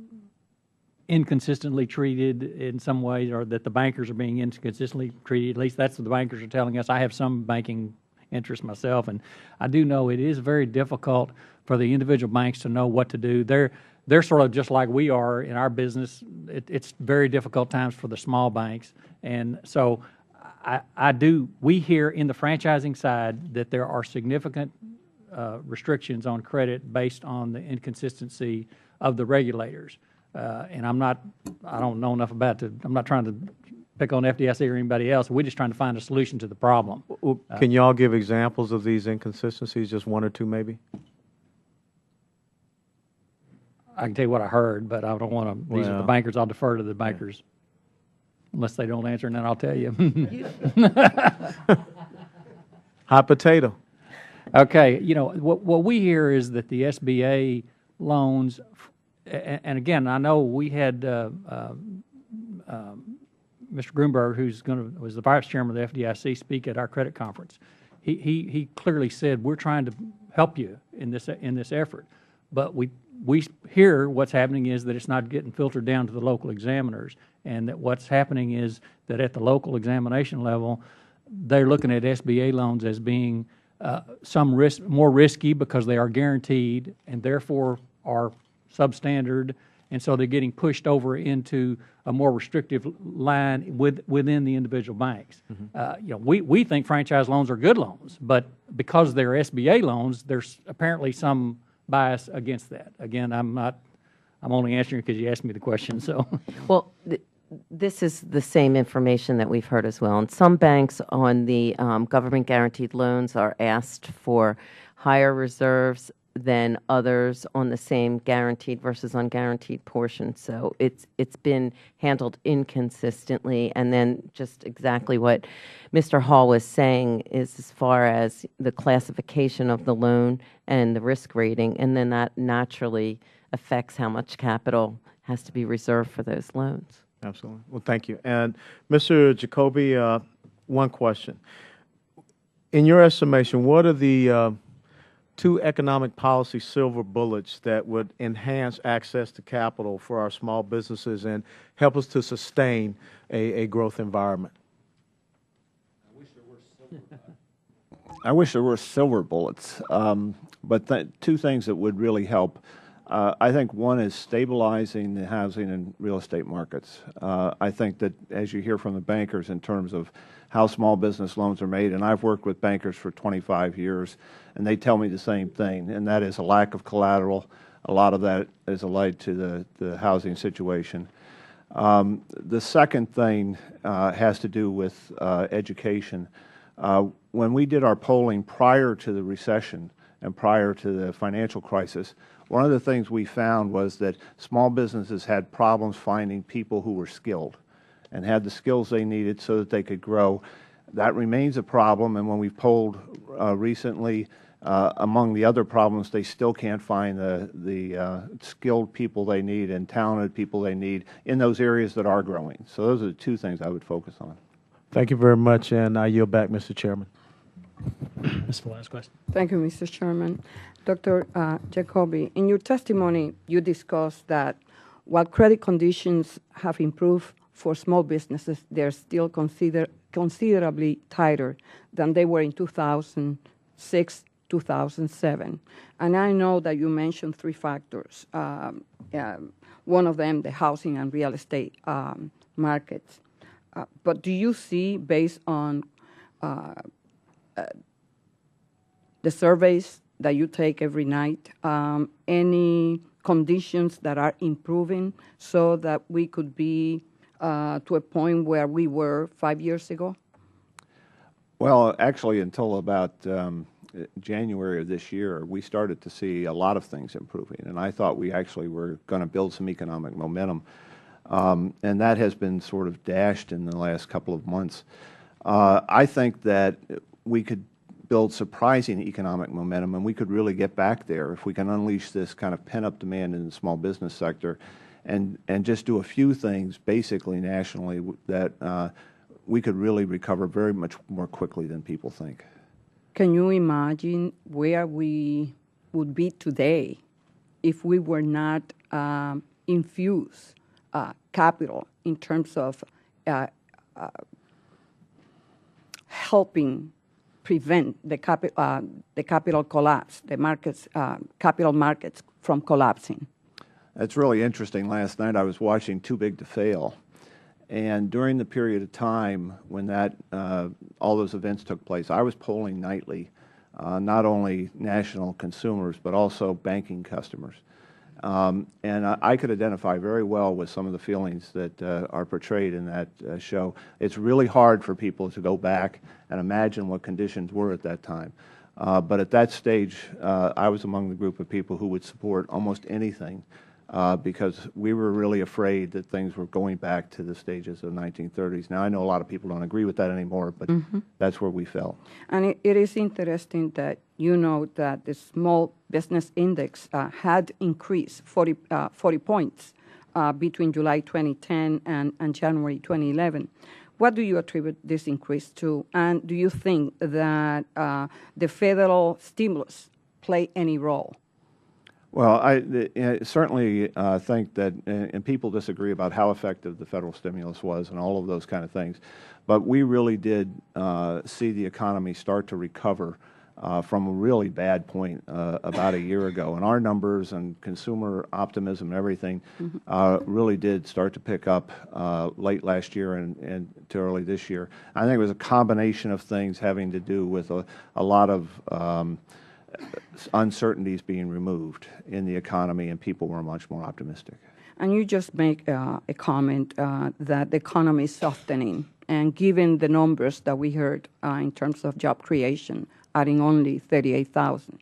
inconsistently treated in some ways, or that the bankers are being inconsistently treated. At least that's what the bankers are telling us. I have some banking interest myself, and I do know it is very difficult for the individual banks to know what to do. They're sort of just like we are in our business. It's very difficult times for the small banks, and so we hear in the franchising side that there are significant restrictions on credit based on the inconsistency of the regulators. And I don't know enough about it. I'm not trying to pick on FDIC or anybody else. We're just trying to find a solution to the problem. Can you all give examples of these inconsistencies, just one or two maybe? I can tell you what I heard, but I don't want to. These are the bankers. I'll defer to the bankers, unless they don't answer, and then I'll tell you. Hot potato. Okay, what we hear is that the SBA loans, and again, I know we had Mr. Grunberg, was the vice chairman of the FDIC, speak at our credit conference. He clearly said, we're trying to help you in this effort, but we hear what's happening is that it's not getting filtered down to the local examiners, and that what's happening is that at the local examination level, they're looking at SBA loans as being more risky because they are guaranteed and therefore are substandard, and so they're getting pushed over into a more restrictive line within the individual banks. We think franchise loans are good loans, but because they're SBA loans, there's apparently some bias against that. Again, I'm only answering because you asked me the question. So, Well, this is the same information that we've heard as well. And some banks on the government-guaranteed loans are asked for higher reserves than others on the same guaranteed versus unguaranteed portion. So it's been handled inconsistently. And then just exactly what Mr. Hall was saying is as far as the classification of the loan and the risk rating, and then that naturally affects how much capital has to be reserved for those loans. Absolutely. Well, thank you. And Mr. Jacoby, one question. In your estimation, what are the two economic policy silver bullets that would enhance access to capital for our small businesses and help us to sustain a growth environment? I wish there were silver bullets, but two things that would really help. I think one is stabilizing the housing and real estate markets. I think that as you hear from the bankers in terms of how small business loans are made, and I've worked with bankers for 25 years, and they tell me the same thing, and that is a lack of collateral. A lot of that is allied to the housing situation. The second thing has to do with education. When we did our polling prior to the recession and prior to the financial crisis, one of the things we found was that small businesses had problems finding people who were skilled and had the skills they needed so that they could grow. That remains a problem, and when we polled recently, among the other problems, they still can't find the skilled people they need and talented people they need in those areas that are growing. So those are the two things I would focus on. Thank you very much, and I yield back, Mr. Chairman. Ms. Velasquez. Thank you, Mr. Chairman. Dr. Jacoby, in your testimony, you discussed that while credit conditions have improved for small businesses, they're still considerably tighter than they were in 2006, 2007. And I know that you mentioned three factors. One of them, the housing and real estate markets. But do you see, based on the surveys that you take every night, any conditions that are improving so that we could be to a point where we were 5 years ago? Well, actually, until about January of this year, we started to see a lot of things improving, and I thought we actually were going to build some economic momentum, and that has been sort of dashed in the last couple of months. I think that we could build surprising economic momentum, and we could really get back there if we can unleash this kind of pent-up demand in the small business sector and just do a few things basically nationally that we could really recover very much more quickly than people think. Can you imagine where we would be today if we were not infuse capital in terms of helping prevent the capital collapse, the markets, capital markets from collapsing? That's really interesting. Last night I was watching Too Big to Fail, and during the period of time when that all those events took place, I was polling nightly, not only national consumers but also banking customers, and I could identify very well with some of the feelings that are portrayed in that show. It's really hard for people to go back and imagine what conditions were at that time. But at that stage, I was among the group of people who would support almost anything because we were really afraid that things were going back to the stages of the 1930s. Now, I know a lot of people don't agree with that anymore, but that's where we fell. And it is interesting that you know that the small business index had increased 40 points between July 2010 and January 2011. What do you attribute this increase to? And do you think that the federal stimulus played any role? Well, I certainly think that, and people disagree about how effective the federal stimulus was and all of those kind of things, but we really did see the economy start to recover from a really bad point about a year ago. And our numbers and consumer optimism and everything really did start to pick up late last year and to early this year. I think it was a combination of things having to do with a lot of uncertainties being removed in the economy, and people were much more optimistic. And you just make a comment that the economy is softening, and given the numbers that we heard in terms of job creation, adding only 38,000.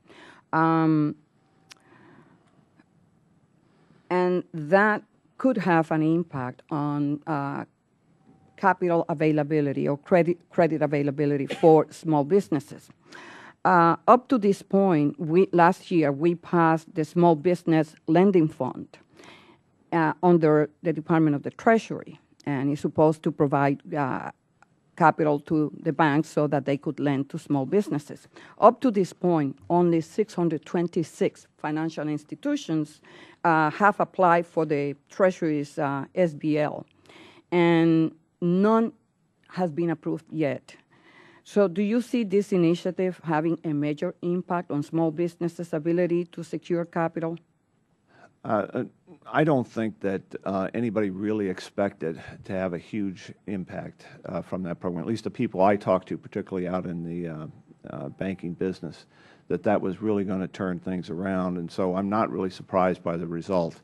And that could have an impact on capital availability or credit availability for small businesses. Up to this point, last year, we passed the Small Business Lending Fund under the Department of the Treasury, and it's supposed to provide capital to the banks so that they could lend to small businesses. Up to this point, only 626 financial institutions have applied for the Treasury's SBL, and none has been approved yet. So do you see this initiative having a major impact on small businesses' ability to secure capital? I don't think that anybody really expected to have a huge impact from that program, at least the people I talked to, particularly out in the banking business, that was really going to turn things around. And so I'm not really surprised by the result.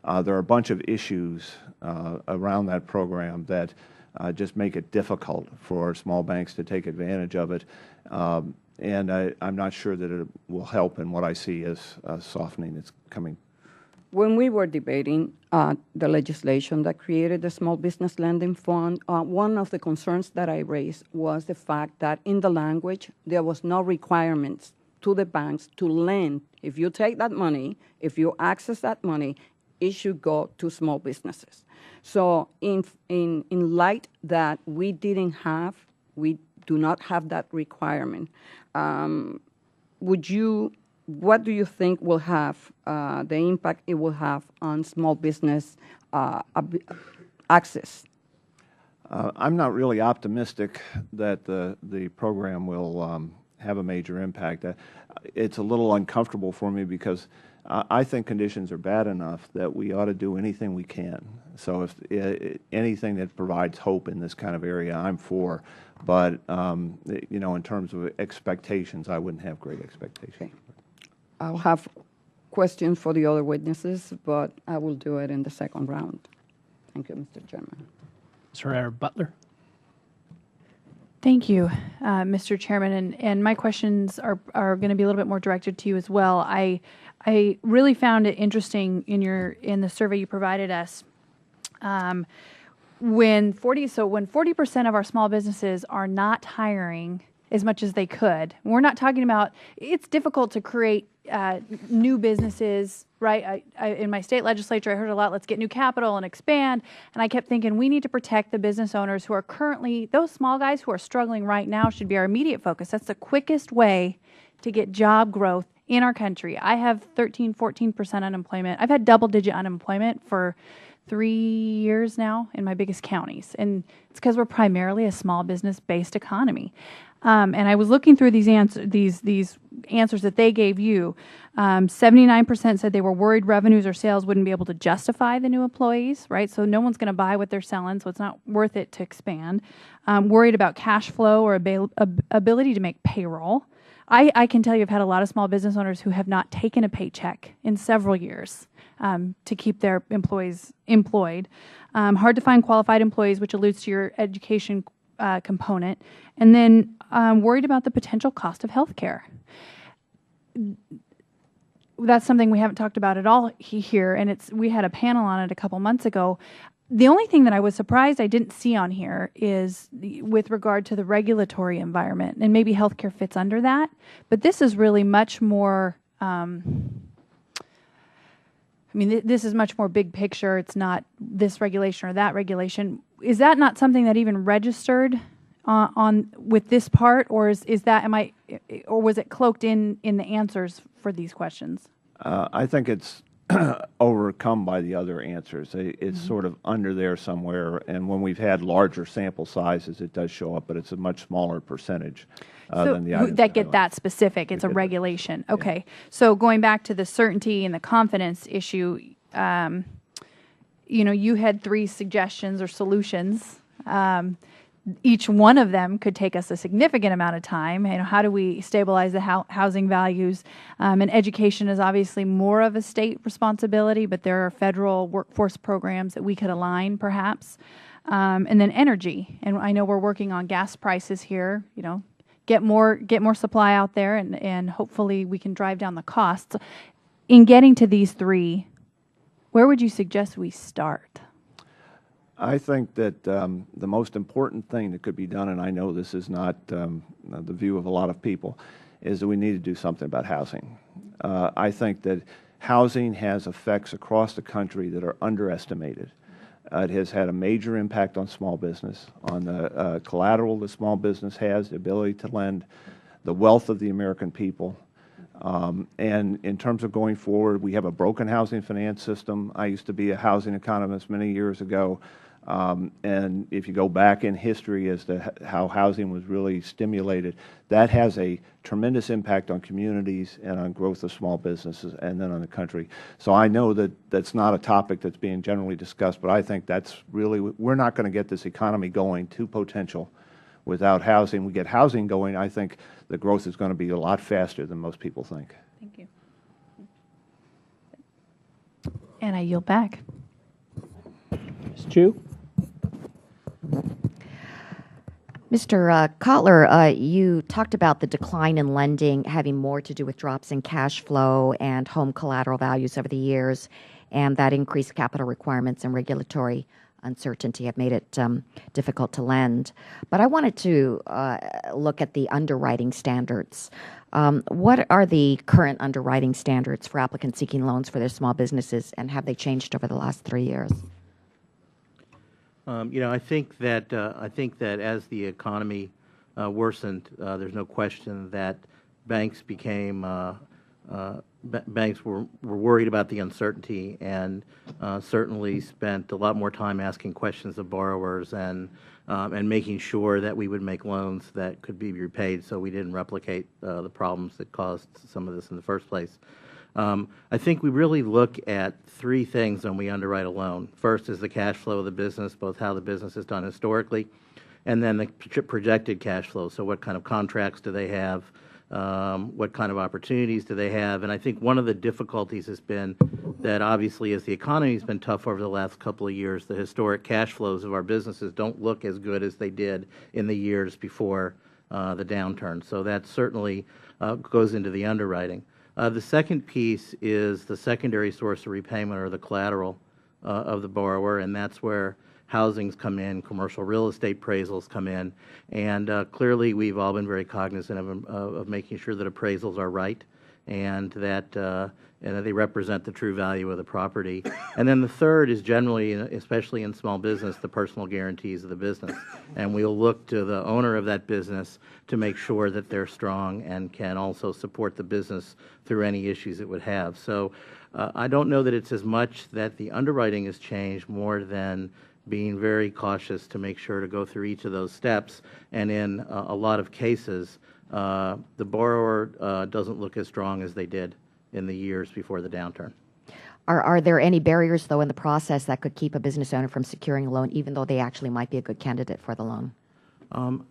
There are a bunch of issues around that program that just make it difficult for small banks to take advantage of it. And I'm not sure that it will help in what I see as softening that's coming. When we were debating the legislation that created the Small Business Lending Fund, one of the concerns that I raised was the fact that in the language, there was no requirements to the banks to lend. If you take that money, if you access that money, it should go to small businesses. So in light that we do not have that requirement, what do you think will have the impact it will have on small business access? I'm not really optimistic that the program will have a major impact. It's a little uncomfortable for me because I think conditions are bad enough that we ought to do anything we can. So if anything that provides hope in this kind of area, I'm for. But in terms of expectations, I wouldn't have great expectations. Okay. I'll have questions for the other witnesses, but I will do it in the second round. Thank you, Mr. Chairman. Mr. Butler. Thank you, Mr. Chairman, and my questions are going to be a little bit more directed to you as well. I really found it interesting in the survey you provided us. When 40% of our small businesses are not hiring as much as they could, we're not talking about, it's difficult to create new businesses, right? In my state legislature, I heard a lot, let's get new capital and expand. And I kept thinking, we need to protect the business owners who are currently, those small guys who are struggling right now should be our immediate focus. That's the quickest way to get job growth in our country. I have 13, 14% unemployment. I've had double-digit unemployment for 3 years now in my biggest counties. And it's because we're primarily a small business-based economy. And I was looking through these answers that they gave you. 79% said they were worried revenues or sales wouldn't be able to justify the new employees, right? So no one's going to buy what they're selling, so it's not worth it to expand. Worried about cash flow or ability to make payroll. I can tell you I've had a lot of small business owners who have not taken a paycheck in several years to keep their employees employed. Hard to find qualified employees, which alludes to your education component. And then worried about the potential cost of health care. That's something we haven't talked about at all here, and we had a panel on it a couple months ago. The only thing that I was surprised I didn't see on here is with regard to the regulatory environment, and maybe healthcare fits under that, but this is really much more, this is much more big picture. It's not this regulation or that regulation. Is that not something that even registered on with this part, or was it cloaked in the answers for these questions? I think it's overcome by the other answers. It's sort of under there somewhere, and when we've had larger sample sizes, it does show up, but it's a much smaller percentage than the items that get highlighted. that specific. It's a get that regulation. Okay. So going back to the certainty and the confidence issue, you had 3 suggestions or solutions. Each one of them could take us a significant amount of time. How do we stabilize the housing values? And education is obviously more of a state responsibility, but there are federal workforce programs that we could align, perhaps. And then energy. And I know we're working on gas prices here. Get more supply out there, and hopefully we can drive down the costs. In getting to these 3, where would you suggest we start? I think that the most important thing that could be done, and I know this is not the view of a lot of people, is that we need to do something about housing. I think that housing has effects across the country that are underestimated. It has had a major impact on small business, on the collateral that small business has, the ability to lend, the wealth of the American people. And in terms of going forward, we have a broken housing finance system. I used to be a housing economist many years ago. And if you go back in history as to how housing was really stimulated, that has a tremendous impact on communities and on growth of small businesses and then on the country. So I know that that's not a topic that's being generally discussed, but I think that's really, we're not going to get this economy going to potential without housing. We get housing going, I think the growth is going to be a lot faster than most people think. Thank you. And I yield back. Ms. Chu? Mr. Kotler, you talked about the decline in lending having more to do with drops in cash flow and home collateral values over the years, and that increased capital requirements and regulatory uncertainty have made it difficult to lend. But I wanted to look at the underwriting standards. What are the current underwriting standards for applicants seeking loans for their small businesses, and have they changed over the last 3 years? I think that as the economy worsened, there's no question that banks became banks were worried about the uncertainty, and certainly spent a lot more time asking questions of borrowers and making sure that we would make loans that could be repaid, so we didn't replicate the problems that caused some of this in the first place. I think we really look at 3 things when we underwrite a loan. First is the cash flow of the business, both how the business is done historically, and then the projected cash flow. So what kind of contracts do they have? What kind of opportunities do they have? And I think one of the difficulties has been that obviously as the economy has been tough over the last couple of years, the historic cash flows of our businesses don't look as good as they did in the years before the downturn. So that certainly goes into the underwriting. The second piece is the secondary source of repayment, or the collateral of the borrower, and that's where housings come in, commercial real estate appraisals come in, and clearly we've all been very cognizant of making sure that appraisals are right and that they represent the true value of the property. And then the third is generally, especially in small business, the personal guarantees of the business. And we'll look to the owner of that business to make sure that they're strong and can also support the business through any issues it would have. So I don't know that it's as much that the underwriting has changed, more than being very cautious to make sure to go through each of those steps. And in a lot of cases, the borrower doesn't look as strong as they did in the years before the downturn. Are there any barriers, though, in the process that could keep a business owner from securing a loan, even though they actually might be a good candidate for the loan? I'm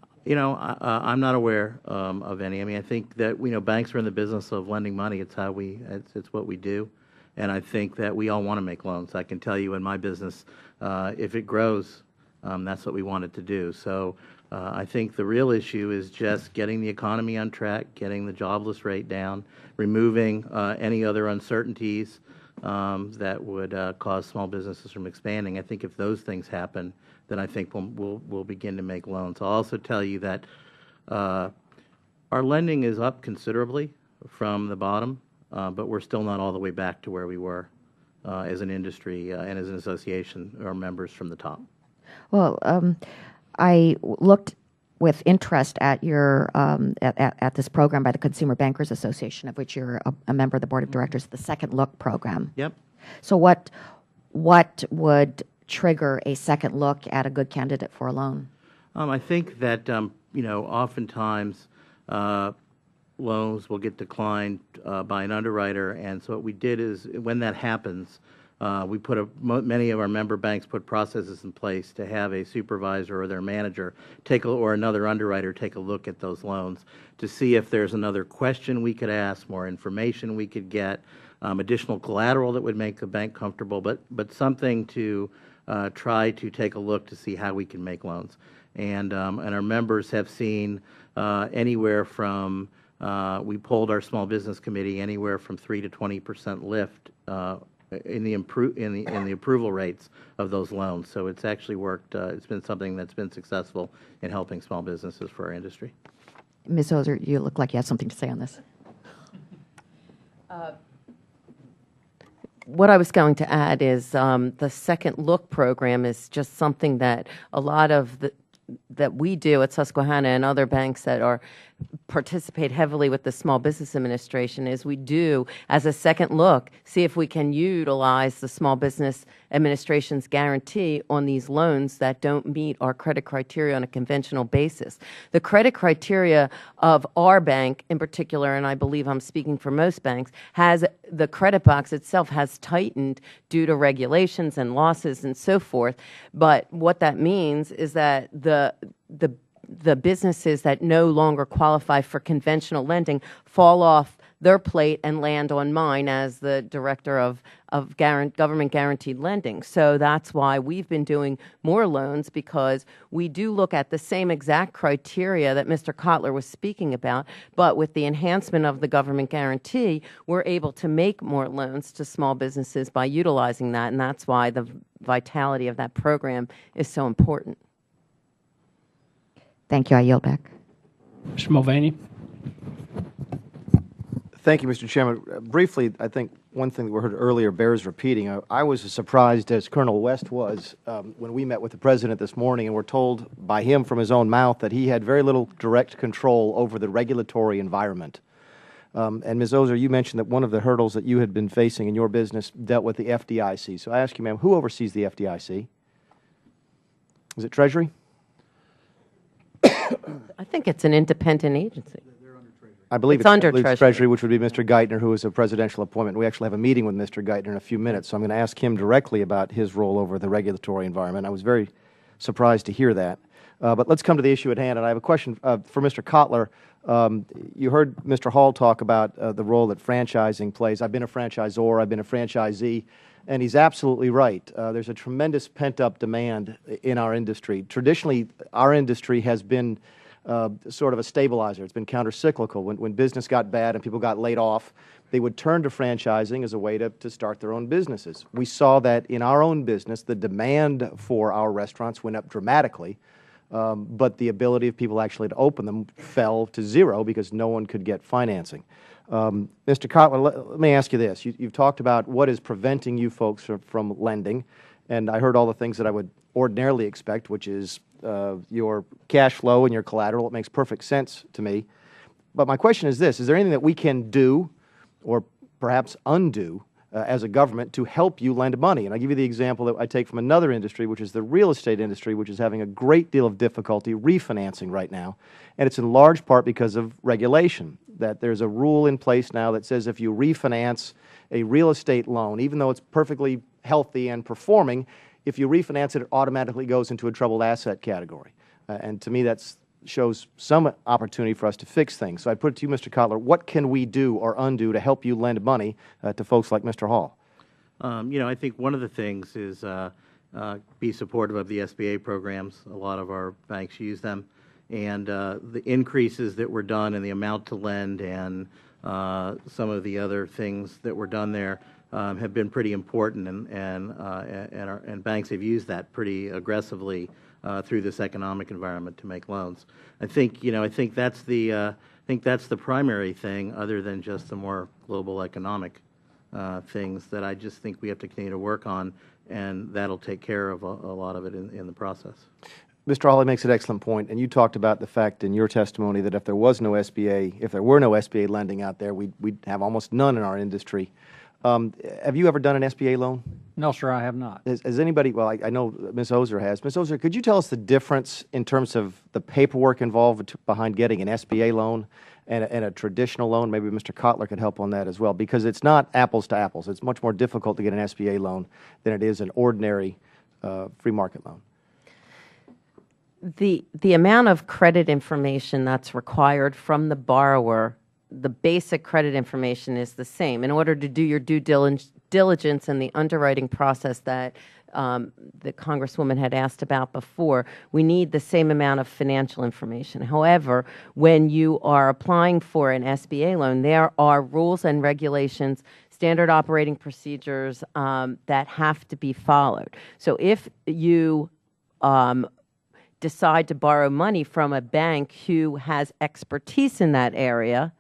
not aware of any. I mean, I think that banks are in the business of lending money. It's how it's what we do, and I think that we all want to make loans. I can tell you, in my business, if it grows, that's what we want it to do. So I think the real issue is just getting the economy on track, getting the jobless rate down, removing any other uncertainties that would cause small businesses from expanding. I think if those things happen, then I think we'll begin to make loans. I'll also tell you that our lending is up considerably from the bottom, but we're still not all the way back to where we were as an industry and as an association, our members from the top. Well, I looked with interest at your at this program by the Consumer Bankers Association, of which you're a member of the board of directors, the Second Look program. Yep. So what would trigger a second look at a good candidate for a loan? I think that oftentimes loans will get declined by an underwriter, and so what we did is when that happens, we many of our member banks put processes in place to have a supervisor or their manager or another underwriter take a look at those loans to see if there's another question we could ask, more information we could get, additional collateral that would make the bank comfortable, but something to try to take a look to see how we can make loans. And our members have seen anywhere from we polled our small business committee anywhere from 3 to 20% lift in the approval rates of those loans. So it's actually worked. It's been something that's been successful in helping small businesses for our industry. Ms. Ozer, you look like you have something to say on this. What I was going to add is the Second Look program is just something that a lot of that we do at Susquehanna and other banks that participate heavily with the Small Business Administration is we do, as a second look, see if we can utilize the Small Business Administration's guarantee on these loans that don't meet our credit criteria on a conventional basis. The credit criteria of our bank in particular, and I believe I'm speaking for most banks, the credit box itself has tightened due to regulations and losses and so forth. But what that means is that the businesses that no longer qualify for conventional lending fall off their plate and land on mine as the director of government guaranteed lending. So that's why we've been doing more loans, because we do look at the same exact criteria that Mr. Kotler was speaking about, but with the enhancement of the government guarantee, we're able to make more loans to small businesses by utilizing that, and that's why the vitality of that program is so important. Thank you. I yield back. Mr. Mulvaney. Thank you, Mr. Chairman. Briefly, I think one thing that we heard earlier bears repeating. I was as surprised as Colonel West was when we met with the President this morning and were told by him from his own mouth that he had very little direct control over the regulatory environment. And Ms. Ozer, you mentioned that one of the hurdles that you had been facing in your business dealt with the FDIC. So I ask you, ma'am, who oversees the FDIC? Is it Treasury? I think it's an independent agency. I believe it's under Treasury, which would be Mr. Geithner, who is a presidential appointment. We actually have a meeting with Mr. Geithner in a few minutes, so I'm going to ask him directly about his role over the regulatory environment. I was very surprised to hear that. But let's come to the issue at hand, and I have a question for Mr. Kotler. You heard Mr. Hall talk about the role that franchising plays. I've been a franchisor, I've been a franchisee, and he's absolutely right. There's a tremendous pent-up demand in our industry. Traditionally, our industry has been sort of a stabilizer. It's been counter-cyclical. When business got bad and people got laid off, they would turn to franchising as a way to start their own businesses. We saw that in our own business, the demand for our restaurants went up dramatically, but the ability of people actually to open them fell to zero because no one could get financing. Mr. Kotler, let me ask you this. You've talked about what is preventing you folks from lending, and I heard all the things that I would ordinarily expect, which is your cash flow and your collateral. It makes perfect sense to me. But my question is this: is there anything that we can do or perhaps undo as a government to help you lend money? And I'll give you the example that I take from another industry, which is the real estate industry, which is having a great deal of difficulty refinancing right now. And it's in large part because of regulation, that there's a rule in place now that says if you refinance a real estate loan, even though it's perfectly healthy and performing, if you refinance it, it automatically goes into a troubled asset category. And to me, that shows some opportunity for us to fix things. So I put it to you, Mr. Kotler, what can we do or undo to help you lend money to folks like Mr. Hall? I think one of the things is be supportive of the SBA programs. A lot of our banks use them. And the increases that were done in the amount to lend and some of the other things that were done there have been pretty important, and banks have used that pretty aggressively through this economic environment to make loans. I think that's the primary thing, other than just the more global economic things that I just think we have to continue to work on, and that'll take care of a lot of it in the process. Mr. Hawley makes an excellent point, and you talked about the fact in your testimony that if there was no SBA, if there were no SBA lending out there, we'd have almost none in our industry. Have you ever done an SBA loan? No, sir, I have not. Has anybody, well, I know Ms. Ozer has. Ms. Ozer, could you tell us the difference in terms of the paperwork involved behind getting an SBA loan and a traditional loan? Maybe Mr. Kotler could help on that as well, because it's not apples to apples. It's much more difficult to get an SBA loan than it is an ordinary free market loan. The amount of credit information that's required from the borrower, the basic credit information is the same. In order to do your due diligence in the underwriting process that the Congresswoman had asked about before, we need the same amount of financial information. However, when you are applying for an SBA loan, there are rules and regulations, standard operating procedures that have to be followed. So if you decide to borrow money from a bank who has expertise in that area,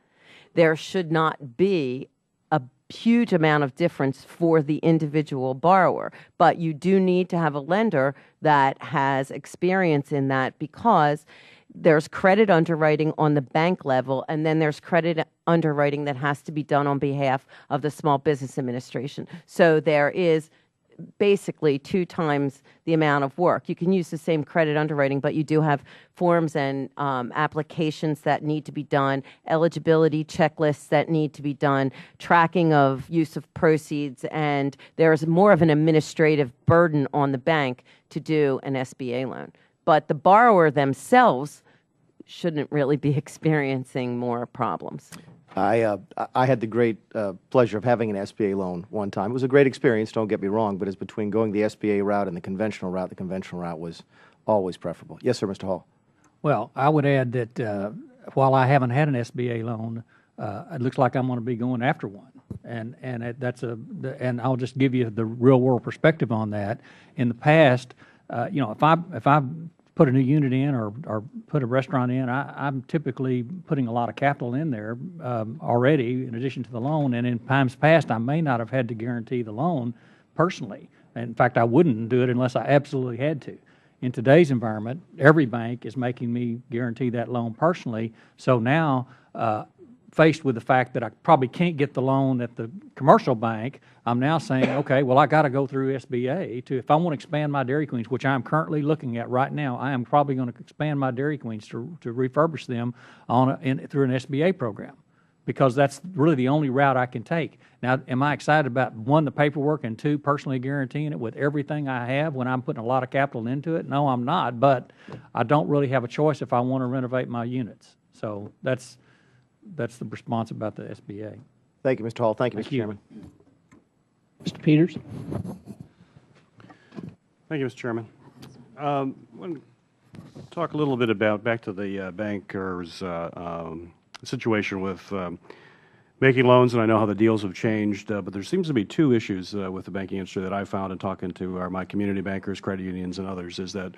there should not be a huge amount of difference for the individual borrower. But you do need to have a lender that has experience in that, because there's credit underwriting on the bank level, and then there's credit underwriting that has to be done on behalf of the Small Business Administration. So there is basically 2 times the amount of work. You can use the same credit underwriting, but you do have forms and applications that need to be done, eligibility checklists that need to be done, tracking of use of proceeds, and there's more of an administrative burden on the bank to do an SBA loan. But the borrower themselves shouldn't really be experiencing more problems. I had the great pleasure of having an SBA loan one time. It was a great experience, don't get me wrong, but as between going the SBA route and the conventional route was always preferable. Yes, sir, Mr. Hall. Well, I would add that while I haven't had an SBA loan, it looks like I'm going to be going after one, and and I'll just give you the real world perspective on that. In the past, if I put a new unit in or put a restaurant in, I'm typically putting a lot of capital in there already in addition to the loan. And in times past, I may not have had to guarantee the loan personally. In fact, I wouldn't do it unless I absolutely had to. In today's environment, every bank is making me guarantee that loan personally. So now, faced with the fact that I probably can't get the loan at the commercial bank, I'm now saying, okay, well, I got to go through SBA if I want to expand my Dairy Queens, which I'm currently looking at right now. I am probably going to expand my Dairy Queens to refurbish them through an SBA program, because that's really the only route I can take. Now, am I excited about, 1, the paperwork, and 2, personally guaranteeing it with everything I have when I'm putting a lot of capital into it? No, I'm not, but I don't really have a choice if I want to renovate my units. So that's the response about the SBA. Thank you, Mr. Hall. Thank you, Mr. Chairman. Mr. Peters. Thank you, Mr. Chairman. I want to talk a little bit about, back to the bankers' situation with making loans, and I know how the deals have changed, but there seems to be 2 issues with the banking industry that I've found in talking to my community bankers, credit unions, and others, is that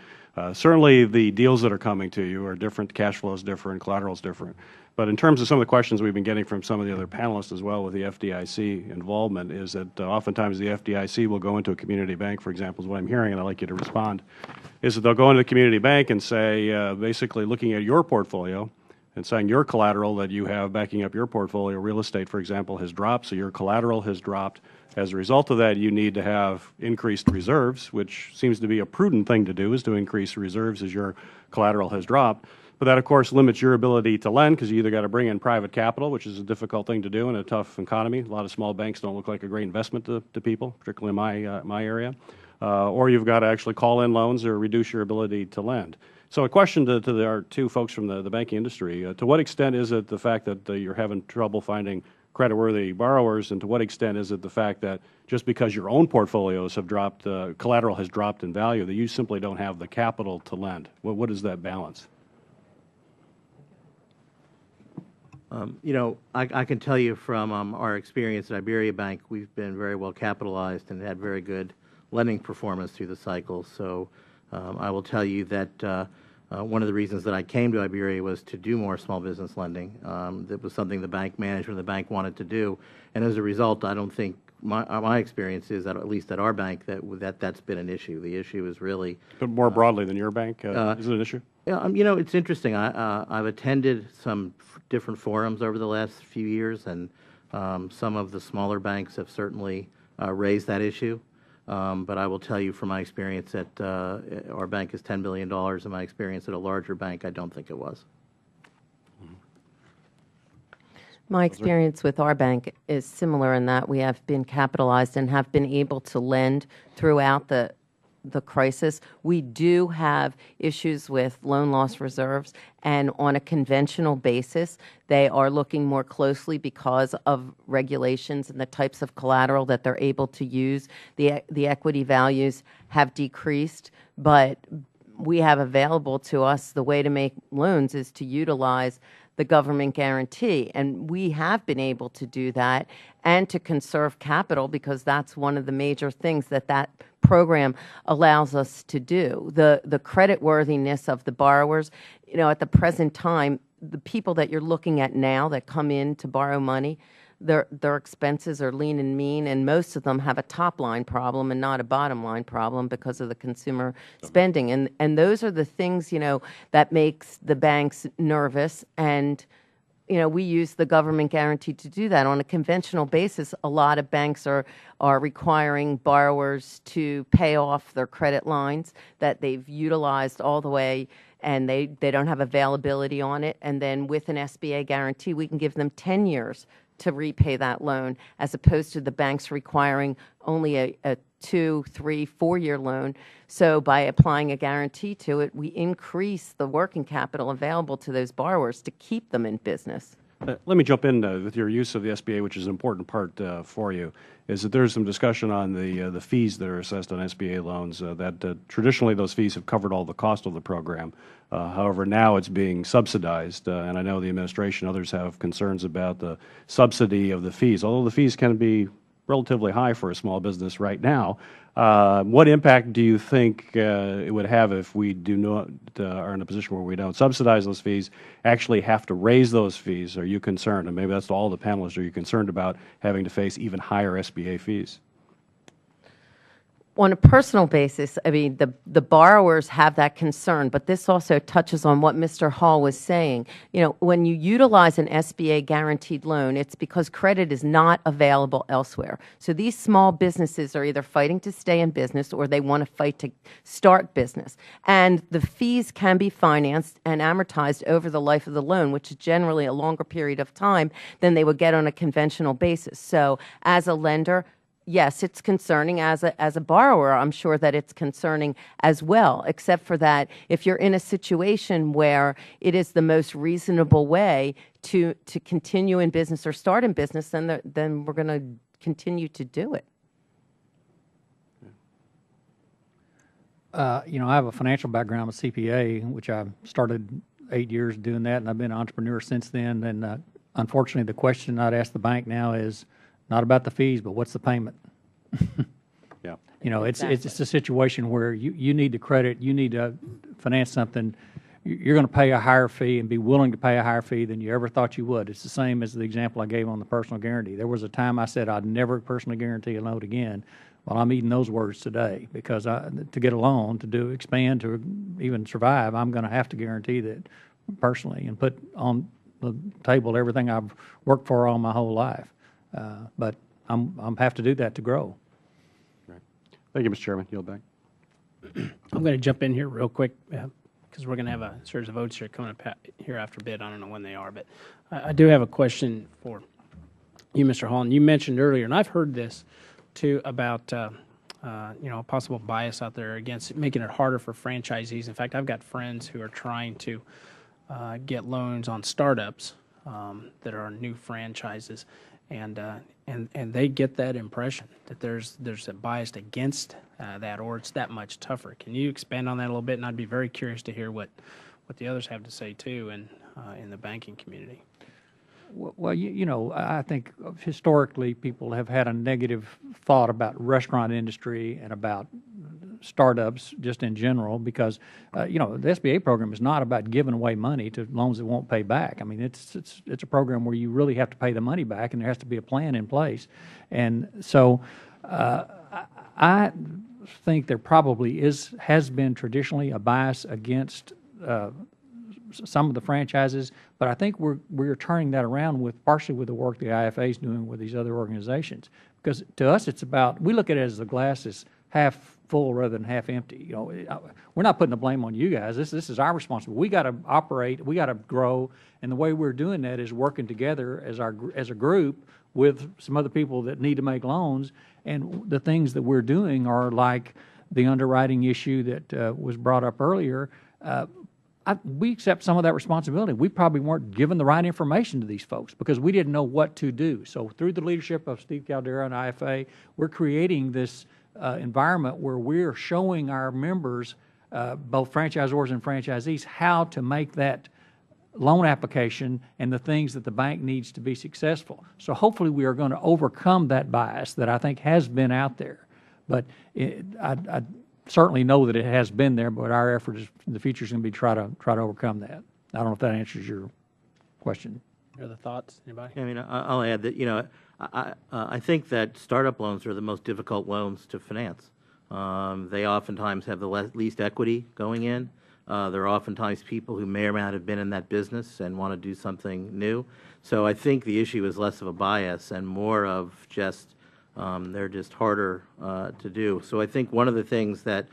certainly the deals that are coming to you are different, cash flow is different, collateral is different. But in terms of some of the questions we've been getting from some of the other panelists as well with the FDIC involvement, is that oftentimes the FDIC will go into a community bank, for example, is what I'm hearing, and I'd like you to respond, is that they'll go into the community bank and say, basically looking at your portfolio and saying your collateral that you have backing up your portfolio, real estate, for example, has dropped, so your collateral has dropped. As a result of that, you need to have increased reserves, which seems to be a prudent thing to do, is to increase reserves as your collateral has dropped. But that, of course, limits your ability to lend, because you either got to bring in private capital, which is a difficult thing to do in a tough economy. A lot of small banks don't look like a great investment to people, particularly in my area. Or you've got to actually call in loans or reduce your ability to lend. So a question to our 2 folks from the banking industry, to what extent is it the fact that you're having trouble finding creditworthy borrowers, and to what extent is it the fact that just because your own portfolios have dropped, collateral has dropped in value, that you simply don't have the capital to lend? What is that balance? I can tell you from our experience at Iberia Bank, we've been very well capitalized and had very good lending performance through the cycle. So I will tell you that one of the reasons that I came to Iberia was to do more small business lending. That was something the bank management of the bank wanted to do. And as a result, I don't think my experience is that, at least at our bank, that's been an issue. The issue is really. But more broadly than your bank, is it an issue? Yeah, it's interesting. I've attended some different forums over the last few years, and some of the smaller banks have certainly raised that issue. But I will tell you from my experience that our bank is $10 billion. In my experience at a larger bank, I don't think it was. My experience with our bank is similar in that we have been capitalized and have been able to lend throughout the crisis. We do have issues with loan loss reserves, and on a conventional basis, they are looking more closely because of regulations and the types of collateral that they're able to use. The equity values have decreased, but we have available to us the way to make loans is to utilize the government guarantee, and we have been able to do that and to conserve capital, because that's one of the major things that program allows us to do. The credit worthiness of the borrowers, at the present time, the people that you're looking at now that come in to borrow money, their expenses are lean and mean, and most of them have a top-line problem and not a bottom-line problem because of the consumer spending. And those are the things, that makes the banks nervous. And, we use the government guarantee to do that. On a conventional basis, a lot of banks are requiring borrowers to pay off their credit lines that they've utilized all the way, and they don't have availability on it. And then with an SBA guarantee, we can give them 10 years to repay that loan, as opposed to the banks requiring only a 2, 3, 4-year loan. So by applying a guarantee to it, we increase the working capital available to those borrowers to keep them in business. Let me jump in with your use of the SBA, which is an important part for you, is that there's some discussion on the fees that are assessed on SBA loans, that traditionally those fees have covered all the cost of the program. However, now it's being subsidized, and I know the administration, others have concerns about the subsidy of the fees, although the fees can be relatively high for a small business right now. What impact do you think it would have if we do not are in a position where we don't subsidize those fees, actually have to raise those fees? Are you concerned, and maybe that's to all the panelists, are you concerned about having to face even higher SBA fees? On a personal basis, I mean, the borrowers have that concern, but this also touches on what Mr. Hall was saying. When you utilize an SBA guaranteed loan, it's because credit is not available elsewhere. So these small businesses are either fighting to stay in business or they want to fight to start business. And the fees can be financed and amortized over the life of the loan, which is generally a longer period of time than they would get on a conventional basis. So as a lender, yes, it's concerning. As a borrower, I'm sure that it's concerning as well, except for that if you're in a situation where it is the most reasonable way to continue in business or start in business, then we're going to continue to do it. I have a financial background, a CPA, which I started 8 years doing that, and I've been an entrepreneur since then. And unfortunately, the question I'd ask the bank now is not about the fees, but what's the payment? Yeah. Exactly. It's a situation where you need the credit, you need to finance something. You're going to pay a higher fee and be willing to pay a higher fee than you ever thought you would. It's the same as the example I gave on the personal guarantee. There was a time I said I'd never personally guarantee a loan again. Well, I'm eating those words today, because to get a loan, to expand, to even survive, I'm going to have to guarantee that personally and put on the table everything I've worked for all my whole life. But I'm have to do that to grow. Right. Thank you, Mr. Chairman. Yield back. I'm going to jump in here real quick, because we're going to have a series of votes here coming up here after bid. I don't know when they are, but I do have a question for you, Mr. Hall. And you mentioned earlier, and I've heard this too, about a possible bias out there against making it harder for franchisees. In fact, I've got friends who are trying to get loans on startups that are new franchises. And they get that impression that there's a bias against that, or it's that much tougher. Can you expand on that a little bit? And I'd be very curious to hear what the others have to say too, in the banking community. Well, I think historically people have had a negative thought about restaurant industry and about startups just in general, because the SBA program is not about giving away money to loans that won't pay back. I mean, it's a program where you really have to pay the money back, and there has to be a plan in place. And so I think there probably has been traditionally a bias against some of the franchises, but I think we're turning that around partially with the work the IFA is doing with these other organizations. Because to us, it's about, we look at it as the glass is half full rather than half empty. We're not putting the blame on you guys. This is our responsibility. We got to operate. We got to grow, and the way we're doing that is working together as a group with some other people that need to make loans. And the things that we're doing are like the underwriting issue that was brought up earlier. We accept some of that responsibility. We probably weren't given the right information to these folks because we didn't know what to do. So through the leadership of Steve Caldera and IFA, we're creating this environment where we're showing our members, both franchisors and franchisees, how to make that loan application and the things that the bank needs to be successful. So hopefully we are going to overcome that bias that I think has been out there. But I certainly know that it has been there, but our effort in the future is going to be try to overcome that. I don't know if that answers your question. Any other thoughts? Anybody? I mean, I'll add that, I think that startup loans are the most difficult loans to finance. They oftentimes have the least equity going in. There are oftentimes people who may or may not have been in that business and want to do something new. So I think the issue is less of a bias and more of just they're just harder to do. So I think one of the things that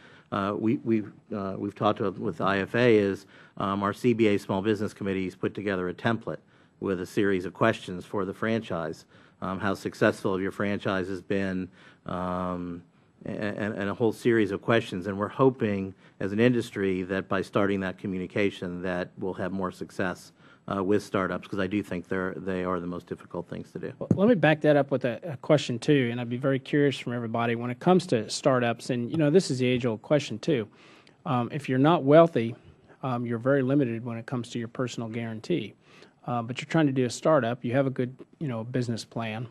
we've talked about with IFA is our CBA Small Business Committee's put together a template with a series of questions for the franchise. How successful your franchise has been, and a whole series of questions. And we're hoping as an industry that by starting that communication that we'll have more success with startups, because I do think they are the most difficult things to do. Well, let me back that up with a question too, and I'd be very curious from everybody when it comes to startups, and this is the age-old question too. If you're not wealthy, you're very limited when it comes to your personal guarantee. But you're trying to do a startup, you have a good business plan.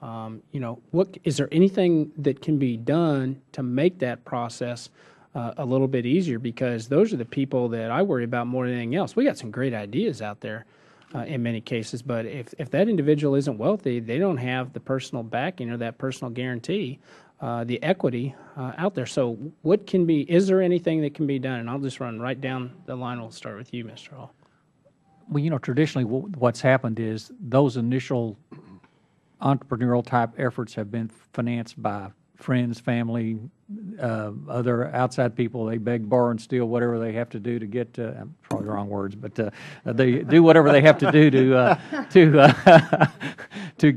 What is there anything that can be done to make that process a little bit easier? Because those are the people that I worry about more than anything else. We got some great ideas out there in many cases, but if that individual isn't wealthy, they don't have the personal backing or that personal guarantee, the equity out there. So is there anything that can be done? And I'll just run right down the line. We'll start with you, Mr. Hall. Well, traditionally what's happened is those initial entrepreneurial type efforts have been financed by friends, family, other outside people. They beg, borrow, and steal whatever they have to do to get probably the wrong words, but they do whatever they have to do to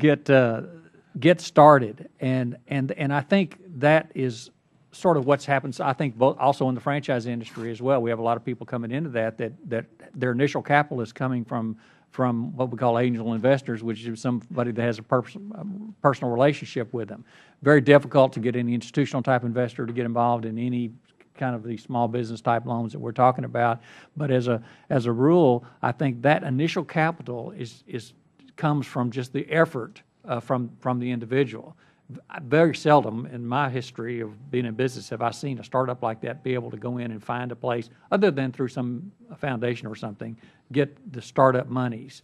get started. And I think that is sort of what's happened. I think both also in the franchise industry as well. We have a lot of people coming into that their initial capital is coming from what we call angel investors, which is somebody that has a personal relationship with them. Very difficult to get any institutional type investor to get involved in any kind of these small business type loans that we're talking about. But as a rule, I think that initial capital comes from just the effort from the individual. Very seldom in my history of being in business have I seen a startup like that be able to go in and find a place, other than through some foundation or something, get the startup monies.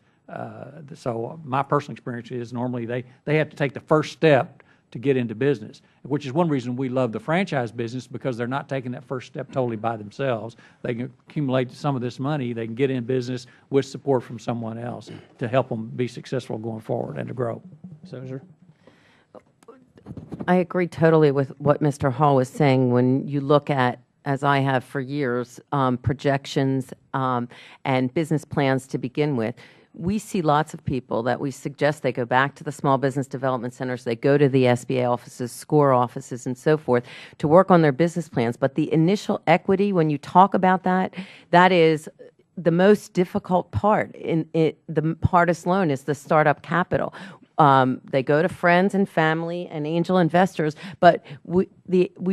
So my personal experience is normally they have to take the first step to get into business, which is one reason we love the franchise business, because they're not taking that first step totally by themselves. They can accumulate some of this money. They can get in business with support from someone else to help them be successful going forward and to grow. Sozer? I agree totally with what Mr. Hall was saying. When you look at, as I have for years, projections and business plans to begin with, we see lots of people that we suggest they go back to the small business development centers, they go to the SBA offices, SCORE offices, and so forth to work on their business plans. But the initial equity, when you talk about that is the most difficult part. The hardest loan is the startup capital. They go to friends and family and angel investors, but we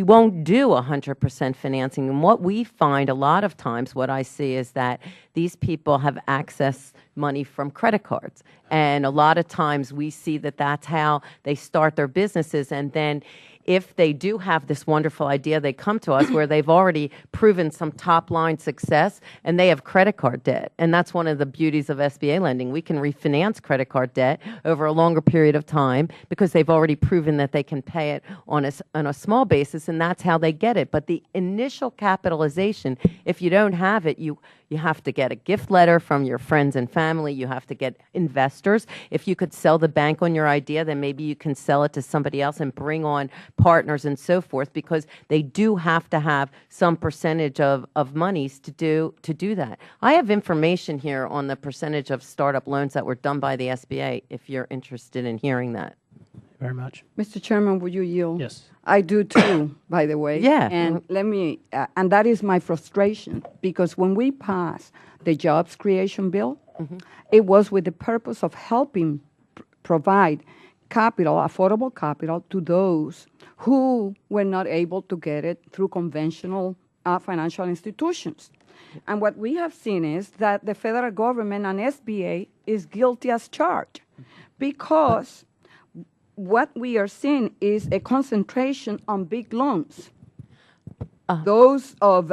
won't do 100% financing. And what we find a lot of times, what I see is that these people have access money from credit cards. And a lot of times we see that that's how they start their businesses. And then if they do have this wonderful idea, they come to us where they've already proven some top-line success and they have credit card debt. And that's one of the beauties of SBA lending. We can refinance credit card debt over a longer period of time because they've already proven that they can pay it on a small basis, and that's how they get it. But the initial capitalization, if you don't have it, you have to get a gift letter from your friends and family. You have to get investors. If you could sell the bank on your idea, then maybe you can sell it to somebody else and bring on partners and so forth, because they do have to have some percentage of monies to do that. I have information here on the percentage of startup loans that were done by the SBA, if you're interested in hearing that. Very much. Mr. Chairman, would you yield? Yes. I do too, by the way. Yeah. And let me, and that is my frustration, because when we passed the jobs creation bill, it was with the purpose of helping provide capital, affordable capital, to those who were not able to get it through conventional financial institutions. And what we have seen is that the federal government and SBA is guilty as charged, because what we are seeing is a concentration on big loans. Those of,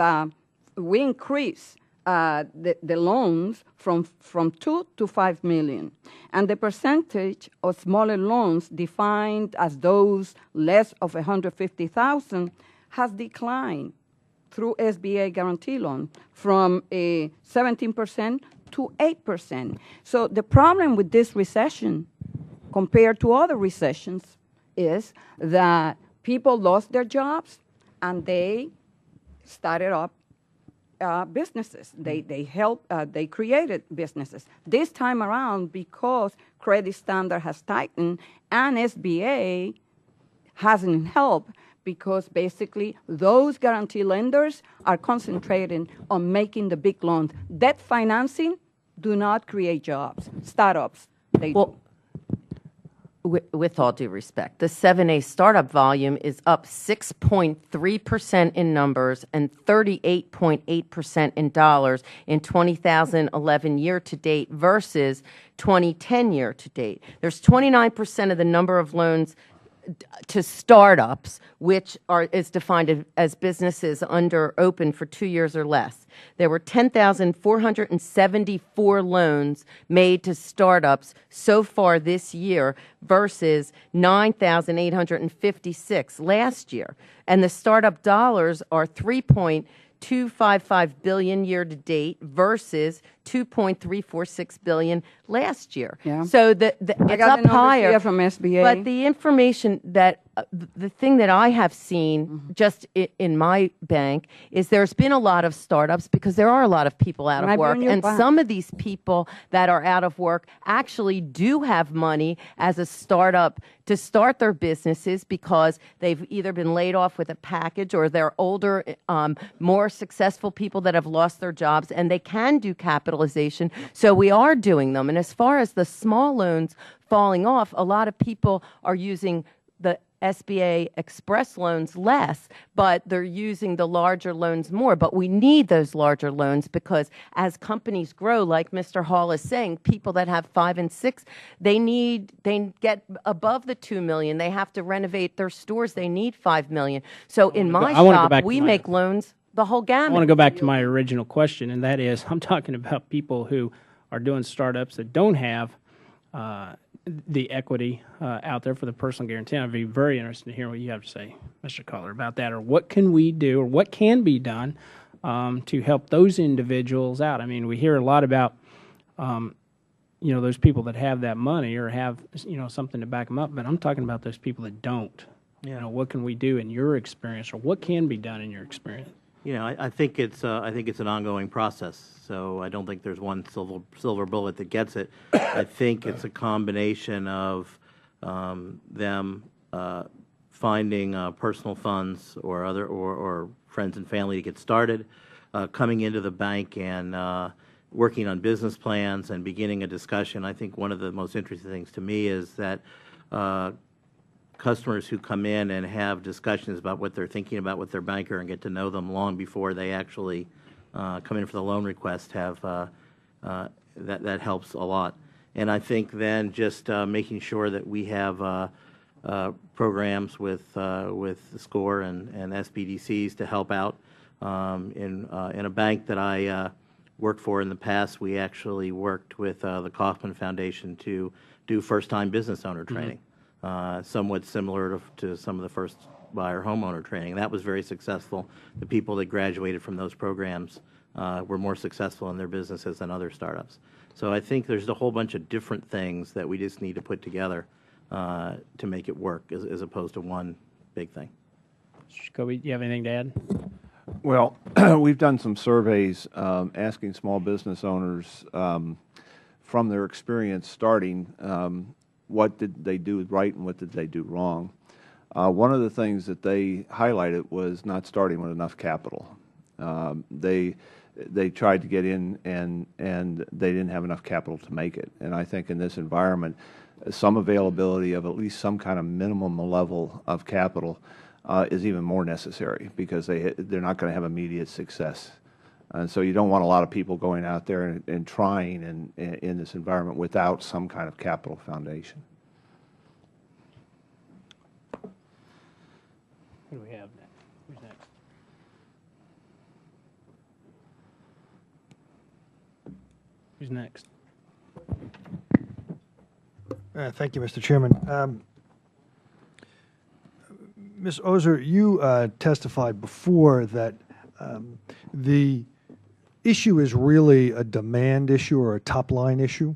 we increase the loans from 2 to 5 million. And the percentage of smaller loans defined as those less of 150,000 has declined through SBA guarantee loan from 17% to 8%. So the problem with this recession compared to other recessions is that people lost their jobs and they started up businesses. They created businesses. This time around, because credit standard has tightened and SBA hasn't helped, because basically those guarantee lenders are concentrating on making the big loans. Debt financing do not create jobs. Startups, they do. With all due respect, the 7A startup volume is up 6.3% in numbers and 38.8% in dollars in 2011 year-to-date versus 2010 year-to-date. There's 29% of the number of loans to startups, which is defined as businesses open for 2 years or less. There were 10,474 loans made to startups so far this year versus 9,856 last year. And the startup dollars are $3.255 billion year to date versus $2.346 billion last year. Yeah. So it's up higher. From SBA. But the information that the thing that I have seen just in my bank is there's been a lot of startups because there are a lot of people out of work, and some of these people that are out of work actually do have money as a startup to start their businesses because they've either been laid off with a package or they're older, more successful people that have lost their jobs, and they can do capitalization. So we are doing them. And as far as the small loans falling off, a lot of people are using the SBA Express loans less, but they're using the larger loans more. But we need those larger loans because as companies grow, like Mr. Hall is saying, people that have 5 and 6, they get above the $2 million. They have to renovate their stores. They need $5 million. So in my shop, we make loans the whole gamut. I want to go back to my original question, and that is, I'm talking about people who are doing startups that don't have the equity out there for the personal guarantee. I'd be very interested to hear what you have to say, Mr. Cutler, about that, or what can we do, or what can be done to help those individuals out. I mean, we hear a lot about, those people that have that money or have, something to back them up, but I'm talking about those people that don't. Yeah. What can we do in your experience, or what can be done in your experience? I think it's an ongoing process. So I don't think there's one silver bullet that gets it. I think it's a combination of them finding personal funds or other or friends and family to get started, coming into the bank and working on business plans and beginning a discussion. I think one of the most interesting things to me is that customers who come in and have discussions about what they're thinking about with their banker and get to know them long before they actually come in for the loan request have that helps a lot. And I think then just making sure that we have programs with the SCORE and SBDCs to help out. In a bank that I worked for in the past, we actually worked with the Kauffman Foundation to do first-time business owner training, somewhat similar to some of the first buyer homeowner training. That was very successful. The people that graduated from those programs were more successful in their businesses than other startups. So I think there's a whole bunch of different things that we just need to put together to make it work, as opposed to one big thing. Mr. Jacoby, do you have anything to add? Well, we've done some surveys asking small business owners from their experience starting, what did they do right and what did they do wrong. One of the things that they highlighted was not starting with enough capital. They tried to get in and they didn't have enough capital to make it. And I think in this environment, some availability of at least some kind of minimum level of capital is even more necessary, because they're not going to have immediate success. And so you don't want a lot of people going out there and trying in this environment without some kind of capital foundation. Who do we have next? Who's next? Who's next? Thank you, Mr. Chairman. Ms. Ozer, you testified before that the issue is really a demand issue or a top-line issue,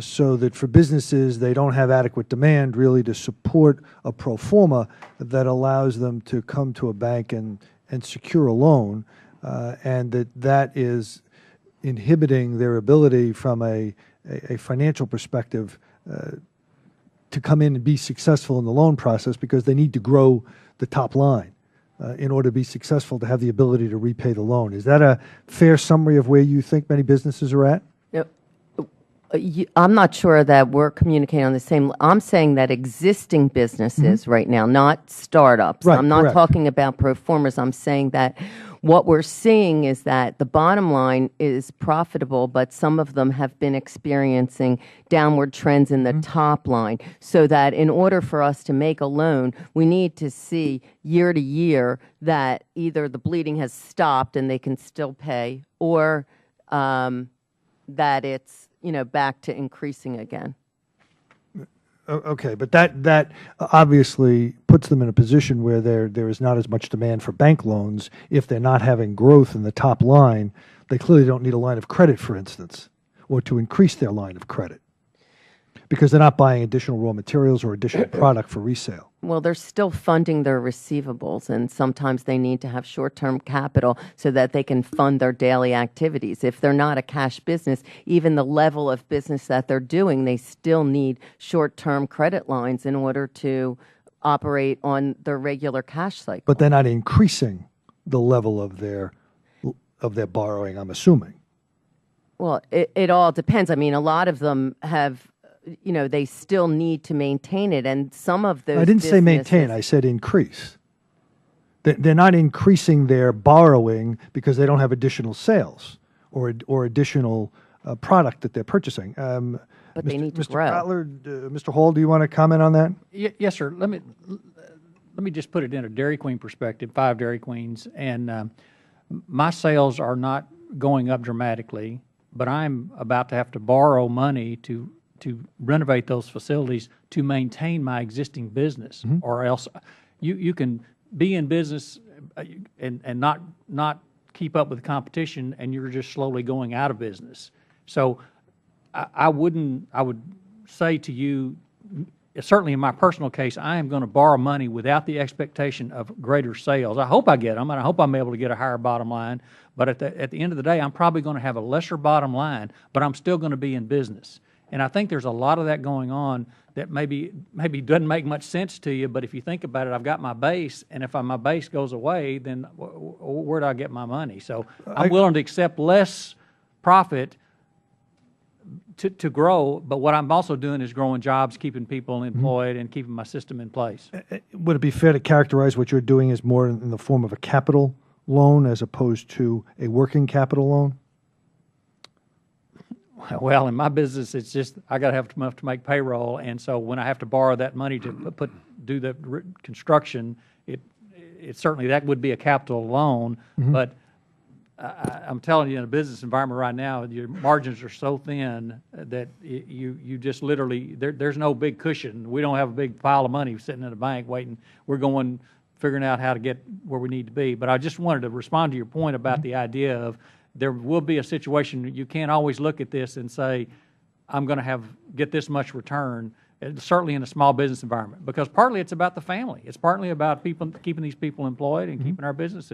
so that for businesses, they don't have adequate demand really to support a pro forma that allows them to come to a bank and secure a loan, and that is inhibiting their ability from a financial perspective to come in and be successful in the loan process, because they need to grow the top line in order to be successful, to have the ability to repay the loan. Is that a fair summary of where you think many businesses are at? I'm not sure that we're communicating on the same. I'm saying that existing businesses right now, not startups. Right, I'm not correct. talking about pro formas. I'm saying that what we're seeing is that the bottom line is profitable, but some of them have been experiencing downward trends in the top line, so that in order for us to make a loan, we need to see year to year that either the bleeding has stopped and they can still pay, or that it's back to increasing again. Okay, but that obviously puts them in a position where there is not as much demand for bank loans. If they're not having growth in the top line, they clearly don't need a line of credit, for instance, or to increase their line of credit, because they're not buying additional raw materials or additional product for resale. Well, they're still funding their receivables, and sometimes they need to have short-term capital so that they can fund their daily activities. If they're not a cash business, even the level of business that they're doing, they still need short-term credit lines in order to operate on their regular cash cycle. But they're not increasing the level of their borrowing, I'm assuming. Well, it all depends. I mean, a lot of them have, they still need to maintain it, and some of those I didn't say maintain, I said increase. They're not increasing their borrowing because they don't have additional sales or additional product that they're purchasing. But they need to Mr. grow. Kotler, Mr. Hall, do you want to comment on that? Yes, sir. Let me just put it in a Dairy Queen perspective, 5 Dairy Queens, and my sales are not going up dramatically, but I'm about to have to borrow money to renovate those facilities to maintain my existing business, or else you can be in business and not keep up with the competition, and you're just slowly going out of business. So I would say to you, certainly in my personal case, I am going to borrow money without the expectation of greater sales. I hope I get them, and I hope I'm able to get a higher bottom line. But at the end of the day, I'm probably going to have a lesser bottom line, but I'm still going to be in business. And I think there's a lot of that going on that maybe doesn't make much sense to you, but if you think about it, I've got my base, and if my base goes away, then where do I get my money? So I'm willing to accept less profit to grow, but what I'm also doing is growing jobs, keeping people employed, and keeping my system in place. Would it be fair to characterize what you're doing as more in the form of a capital loan as opposed to a working capital loan? Well, in my business, it's just I got to have enough to make payroll, and so when I have to borrow that money to do the construction, it certainly that would be a capital loan. But I'm telling you, in a business environment right now, your margins are so thin that you just literally there's no big cushion. We don't have a big pile of money sitting in a bank waiting. We're figuring out how to get where we need to be. But I just wanted to respond to your point about the idea of there will be a situation you can't always look at this and say, I'm going to get this much return, certainly in a small business environment, because partly it's about the family. It's partly about keeping these people employed and keeping our business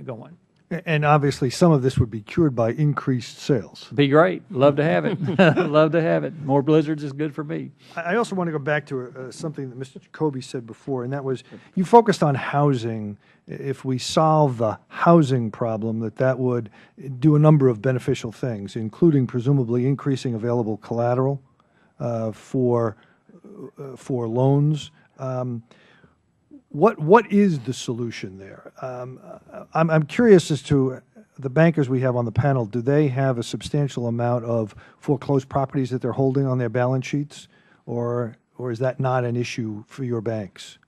going. And obviously, some of this would be cured by increased sales. Be great. Love to have it. Love to have it. More blizzards is good for me. I also want to go back to something that Mr. Jacoby said before, and that was you focused on housing. If we solve the housing problem, that would do a number of beneficial things, including presumably increasing available collateral for loans. What is the solution there? I'm curious as to the bankers we have on the panel. Do they have a substantial amount of foreclosed properties that they're holding on their balance sheets, or is that not an issue for your banks?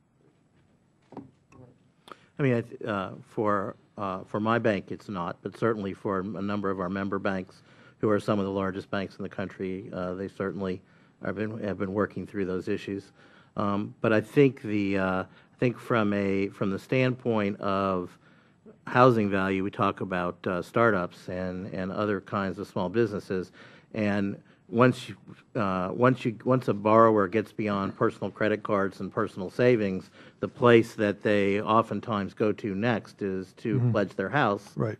I mean, for my bank, it's not, but certainly for a number of our member banks, who are some of the largest banks in the country, they certainly have been working through those issues. But I think from the standpoint of housing value, we talk about startups and other kinds of small businesses, and once a borrower gets beyond personal credit cards and personal savings, the place that they oftentimes go to next is to pledge their house, right?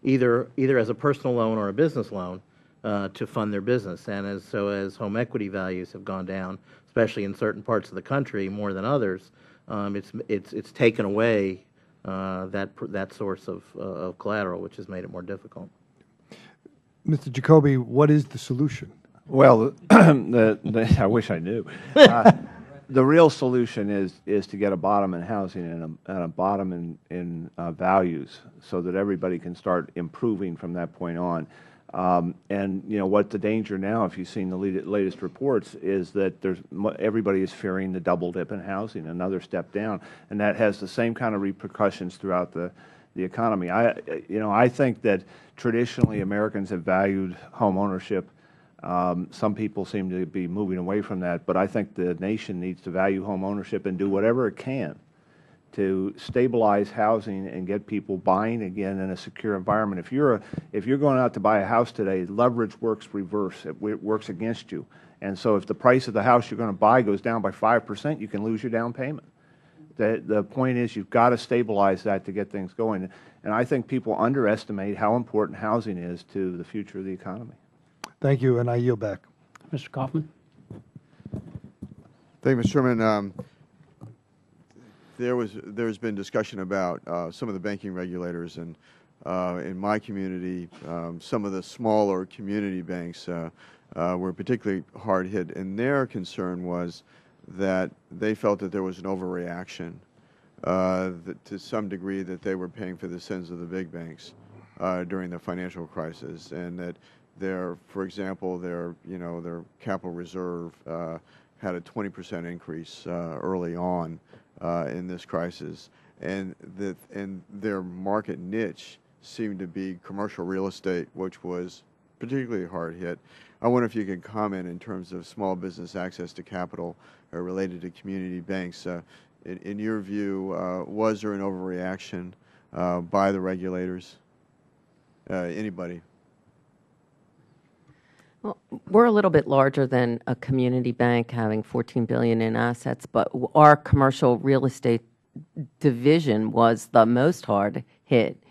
Either as a personal loan or a business loan to fund their business. And as home equity values have gone down, especially in certain parts of the country more than others, it's taken away that source of collateral, which has made it more difficult. Mr. Jacoby, what is the solution? Well, I wish I knew. The real solution is to get a bottom in housing and a bottom in values, so that everybody can start improving from that point on. And what the danger now, if you've seen the latest reports, is that everybody is fearing the double dip in housing, another step down, and that has the same kind of repercussions throughout the economy. I think that traditionally Americans have valued home ownership. Some people seem to be moving away from that, but I think the nation needs to value home ownership and do whatever it can to stabilize housing and get people buying again in a secure environment. If you're going out to buy a house today, leverage works reverse. It works against you. And so if the price of the house you're going to buy goes down by 5%, you can lose your down payment. The point is you've got to stabilize that to get things going. And I think people underestimate how important housing is to the future of the economy. Thank you, and I yield back. Mr. Kaufman. Thank you, Mr. Chairman. There's been discussion about some of the banking regulators, and in my community, some of the smaller community banks were particularly hard hit, and their concern was that they felt that there was an overreaction, to some degree, that they were paying for the sins of the big banks during the financial crisis, and that for example, their capital reserve had a 20% increase early on in this crisis, and their market niche seemed to be commercial real estate, which was particularly hard hit. I wonder if you could comment in terms of small business access to capital related to community banks. In your view, was there an overreaction by the regulators? Anybody? Well, we're a little bit larger than a community bank, having $14 billion in assets, but our commercial real estate division was the most hard hit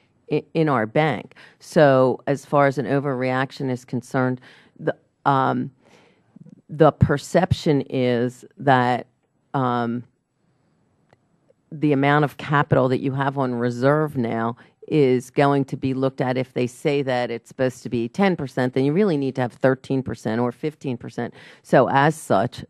in our bank. So as far as an overreaction is concerned, the perception is that the amount of capital that you have on reserve now is going to be looked at. If they say that it's supposed to be 10%, then you really need to have 13% or 15%. So as such,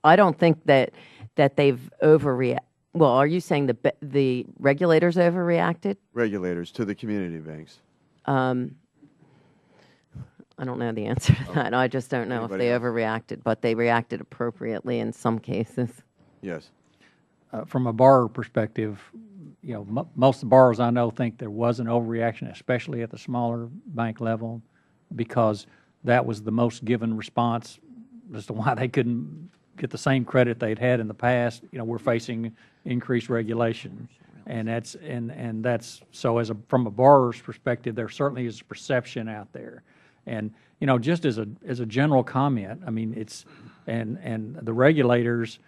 I don't think that they've overreacted. Well, are you saying the regulators overreacted? Regulators to the community banks. I don't know the answer to that. I just don't know if Anybody they else? overreacted, but they reacted appropriately in some cases. Yes. From a borrower perspective, most of the borrowers I know think there was an overreaction, especially at the smaller bank level, because that was the most given response as to why they couldn't get the same credit they'd had in the past. We're facing increased regulation, and that's so from a borrower's perspective, there certainly is a perception out there, and just as a general comment, I mean and the regulators.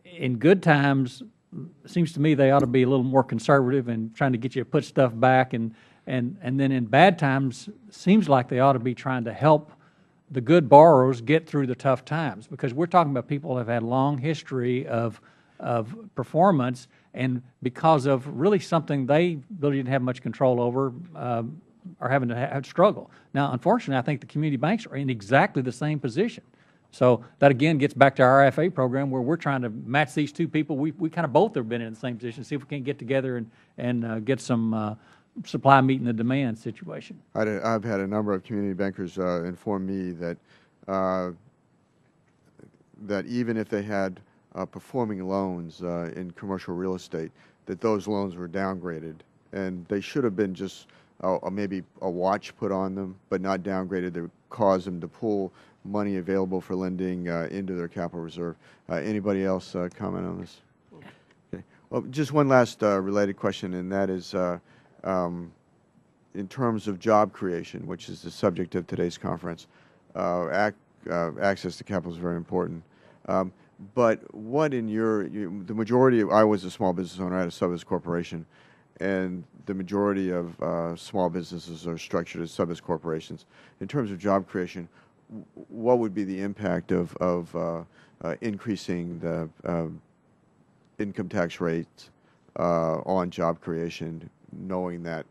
In good times, it seems to me they ought to be a little more conservative and trying to get you to put stuff back, and then in bad times, seems like they ought to be trying to help the good borrowers get through the tough times, because we're talking about people who have had long history of performance, and because of really something they really didn't have much control over, are having to have struggle. Now, unfortunately, I think the community banks are in exactly the same position. So that again gets back to our RFA program, where we're trying to match these two people. We kind of both have been in the same position, see if we can get together and get some supply meeting the demand situation. I've had a number of community bankers inform me that that even if they had performing loans in commercial real estate, that those loans were downgraded, and they should have been just maybe a watch put on them, but not downgraded that would cause them to pull money available for lending into their capital reserve. Anybody else comment on this? Okay. Well, just one last related question, and that is in terms of job creation, which is the subject of today's conference. Access to capital is very important. But what in the majority of, I was a small business owner, I had a sub-business corporation, and the majority of small businesses are structured as sub-business corporations. In terms of job creation, what would be the impact of increasing the income tax rates on job creation, knowing that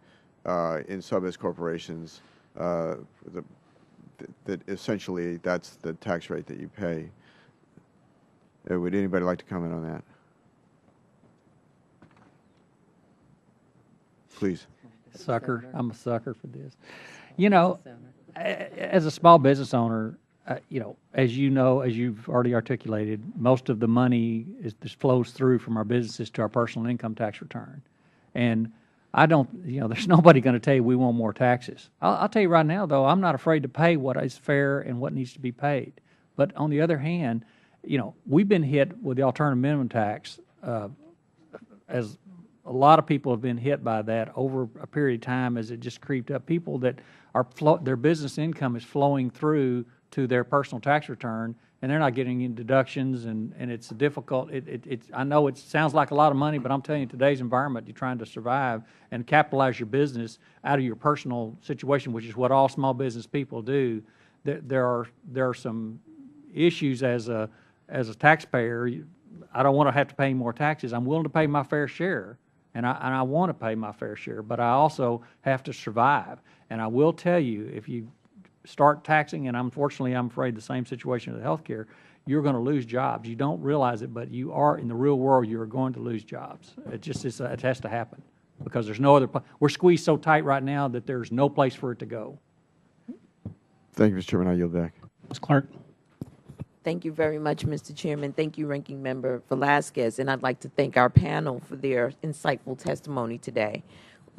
in sub-business corporations, that essentially that's the tax rate that you pay? Would anybody like to comment on that? Please. Sucker. I'm a sucker for this. As a small business owner, as you've already articulated, most of the money just flows through from our businesses to our personal income tax return. And I don't, there's nobody going to tell you we want more taxes. I'll tell you right now, though, I'm not afraid to pay what is fair and what needs to be paid. But on the other hand, we've been hit with the alternative minimum tax, as a lot of people have been hit by that over a period of time as it just creeped up. People that their business income is flowing through to their personal tax return, and they're not getting any deductions, and it's difficult. I know it sounds like a lot of money, but I'm telling you, in today's environment, you're trying to survive and capitalize your business out of your personal situation, which is what all small business people do. There are some issues as a taxpayer. I don't want to have to pay more taxes. I'm willing to pay my fair share, and I want to pay my fair share, but I also have to survive. And I will tell you, if you start taxing, and unfortunately I'm afraid the same situation with healthcare, you're going to lose jobs. You don't realize it, but you are, in the real world, you're going to lose jobs. It has to happen, because there's no other we're squeezed so tight right now that there's no place for it to go. Thank you, Mr. Chairman. I yield back. Ms. Clark. Thank you very much, Mr. Chairman. Thank you, Ranking Member Velasquez, and I'd like to thank our panel for their insightful testimony today.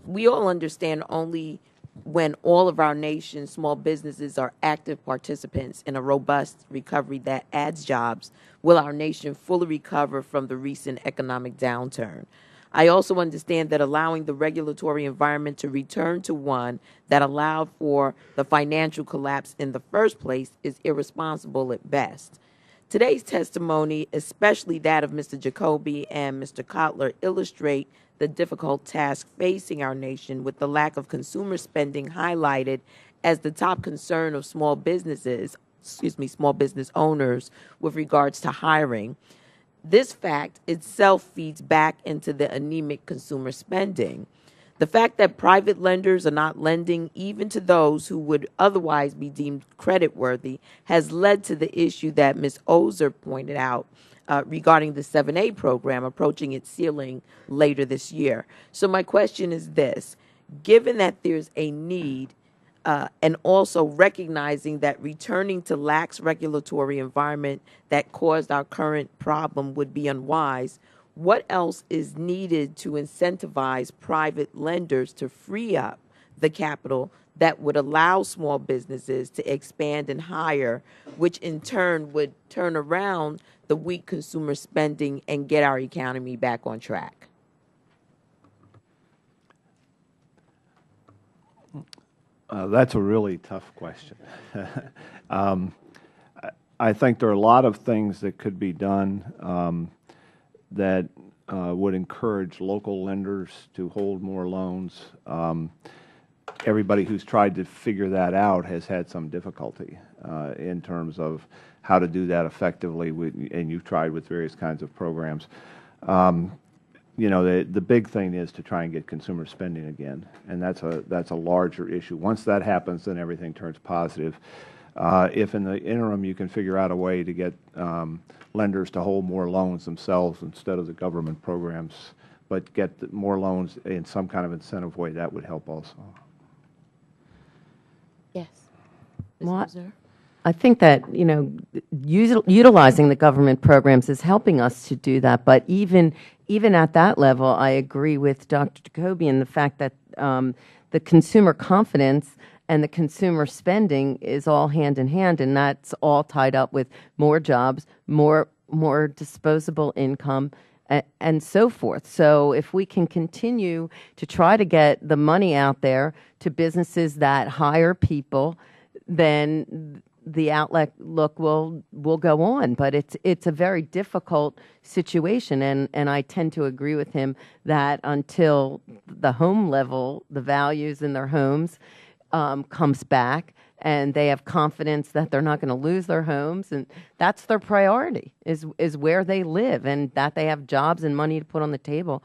We all understand only when all of our nation's small businesses are active participants in a robust recovery that adds jobs will our nation fully recover from the recent economic downturn. I also understand that allowing the regulatory environment to return to one that allowed for the financial collapse in the first place is irresponsible at best. Today's testimony, especially that of Mr. Jacoby and Mr. Kotler, illustrate the difficult task facing our nation, with the lack of consumer spending highlighted as the top concern of small business owners with regards to hiring. This fact itself feeds back into the anemic consumer spending. The fact that private lenders are not lending even to those who would otherwise be deemed creditworthy has led to the issue that Ms. Ozer pointed out regarding the 7A program approaching its ceiling later this year. So my question is this: given that there's a need and also recognizing that returning to lax regulatory environment that caused our current problem would be unwise, what else is needed to incentivize private lenders to free up the capital that would allow small businesses to expand and hire, which in turn would turn around the weak consumer spending and get our economy back on track? That's a really tough question. I think there are a lot of things that could be done that would encourage local lenders to hold more loans. Everybody who's tried to figure that out has had some difficulty in terms of how to do that effectively, and you've tried with various kinds of programs. You know, the big thing is to try and get consumer spending again, and that's a larger issue. Once that happens, then everything turns positive. If in the interim you can figure out a way to get lenders to hold more loans themselves instead of the government programs, but get more loans in some kind of incentive way, that would help also. Yes. Well, I think that, you know, utilizing the government programs is helping us to do that. But even at that level, I agree with Dr. Jacoby in the fact that the consumer confidence and the consumer spending is all hand in hand, and that's all tied up with more jobs, more disposable income, and so forth. So if we can continue to try to get the money out there to businesses that hire people, then the outlook will go on. But it's a very difficult situation, and I tend to agree with him that until the home level, the values in their homes comes back, and they have confidence that they're not going to lose their homes, and that's their priority, is where they live, and that they have jobs and money to put on the table.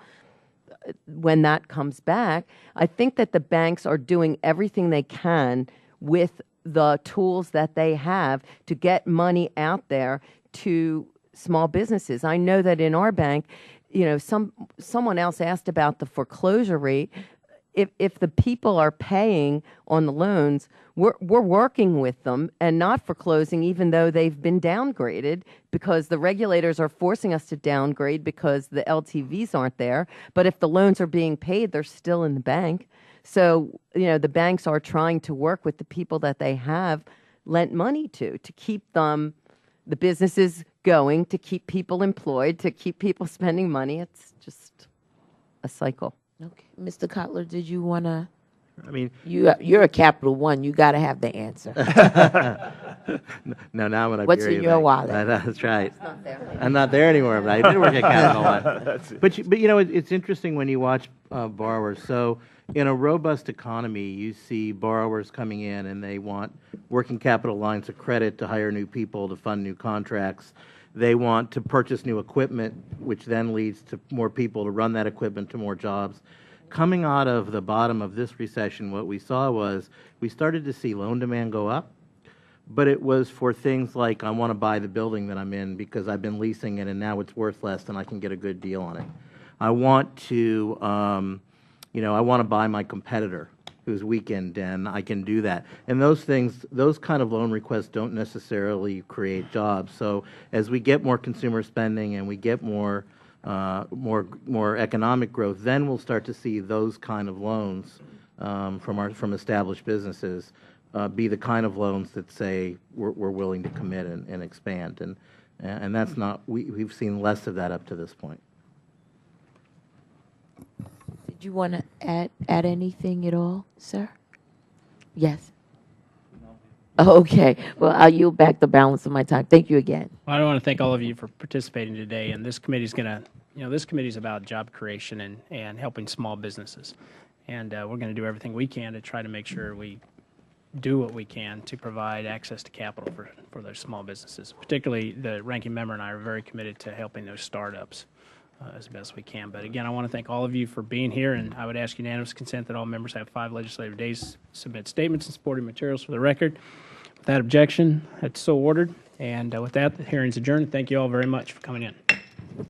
When that comes back, I think that the banks are doing everything they can with the tools that they have to get money out there to small businesses. I know that in our bank, you know, someone else asked about the foreclosure rate. If the people are paying on the loans, we're working with them and not foreclosing, even though they've been downgraded, because the regulators are forcing us to downgrade because the LTVs aren't there. But if the loans are being paid, they're still in the bank. So, you know, the banks are trying to work with the people that they have lent money to keep the businesses going, to keep people employed, to keep people spending money. It's just a cycle. Okay. Mr. Kotler, did you want to? I mean, you're a Capital One. You got to have the answer. No, now when I What's hear in you your think- wallet? That's right. I'm not there anymore, but I did work at Capital One. But you know, it's interesting when you watch borrowers. So in a robust economy, you see borrowers coming in and they want working capital lines of credit to hire new people, to fund new contracts. They want to purchase new equipment, which then leads to more people to run that equipment, to more jobs. Coming out of the bottom of this recession, what we saw was we started to see loan demand go up, but it was for things like, I want to buy the building that I'm in because I've been leasing it and now it's worth less and I can get a good deal on it. I want to, you know, I want to buy my competitor who's weakened, and I can do that. And those things, those kind of loan requests don't necessarily create jobs. So as we get more consumer spending and we get more economic growth, then we'll start to see those kind of loans from established businesses be the kind of loans that say we're willing to commit and expand. And that's not, we've seen less of that up to this point. Did you want to add anything at all, sir? Yes. Okay. Well, I'll yield back the balance of my time. Thank you again. Well, I want to thank all of you for participating today. And this committee is going to, you know, this committee is about job creation and helping small businesses. And we're going to do everything we can to try to make sure we do what we can to provide access to capital for those small businesses. Particularly, the ranking member and I are very committed to helping those startups as best we can. But again, I want to thank all of you for being here, and I would ask unanimous consent that all members have 5 legislative days to submit statements and supporting materials for the record. Without objection, that's so ordered. And with that, the hearing is adjourned. Thank you all very much for coming in.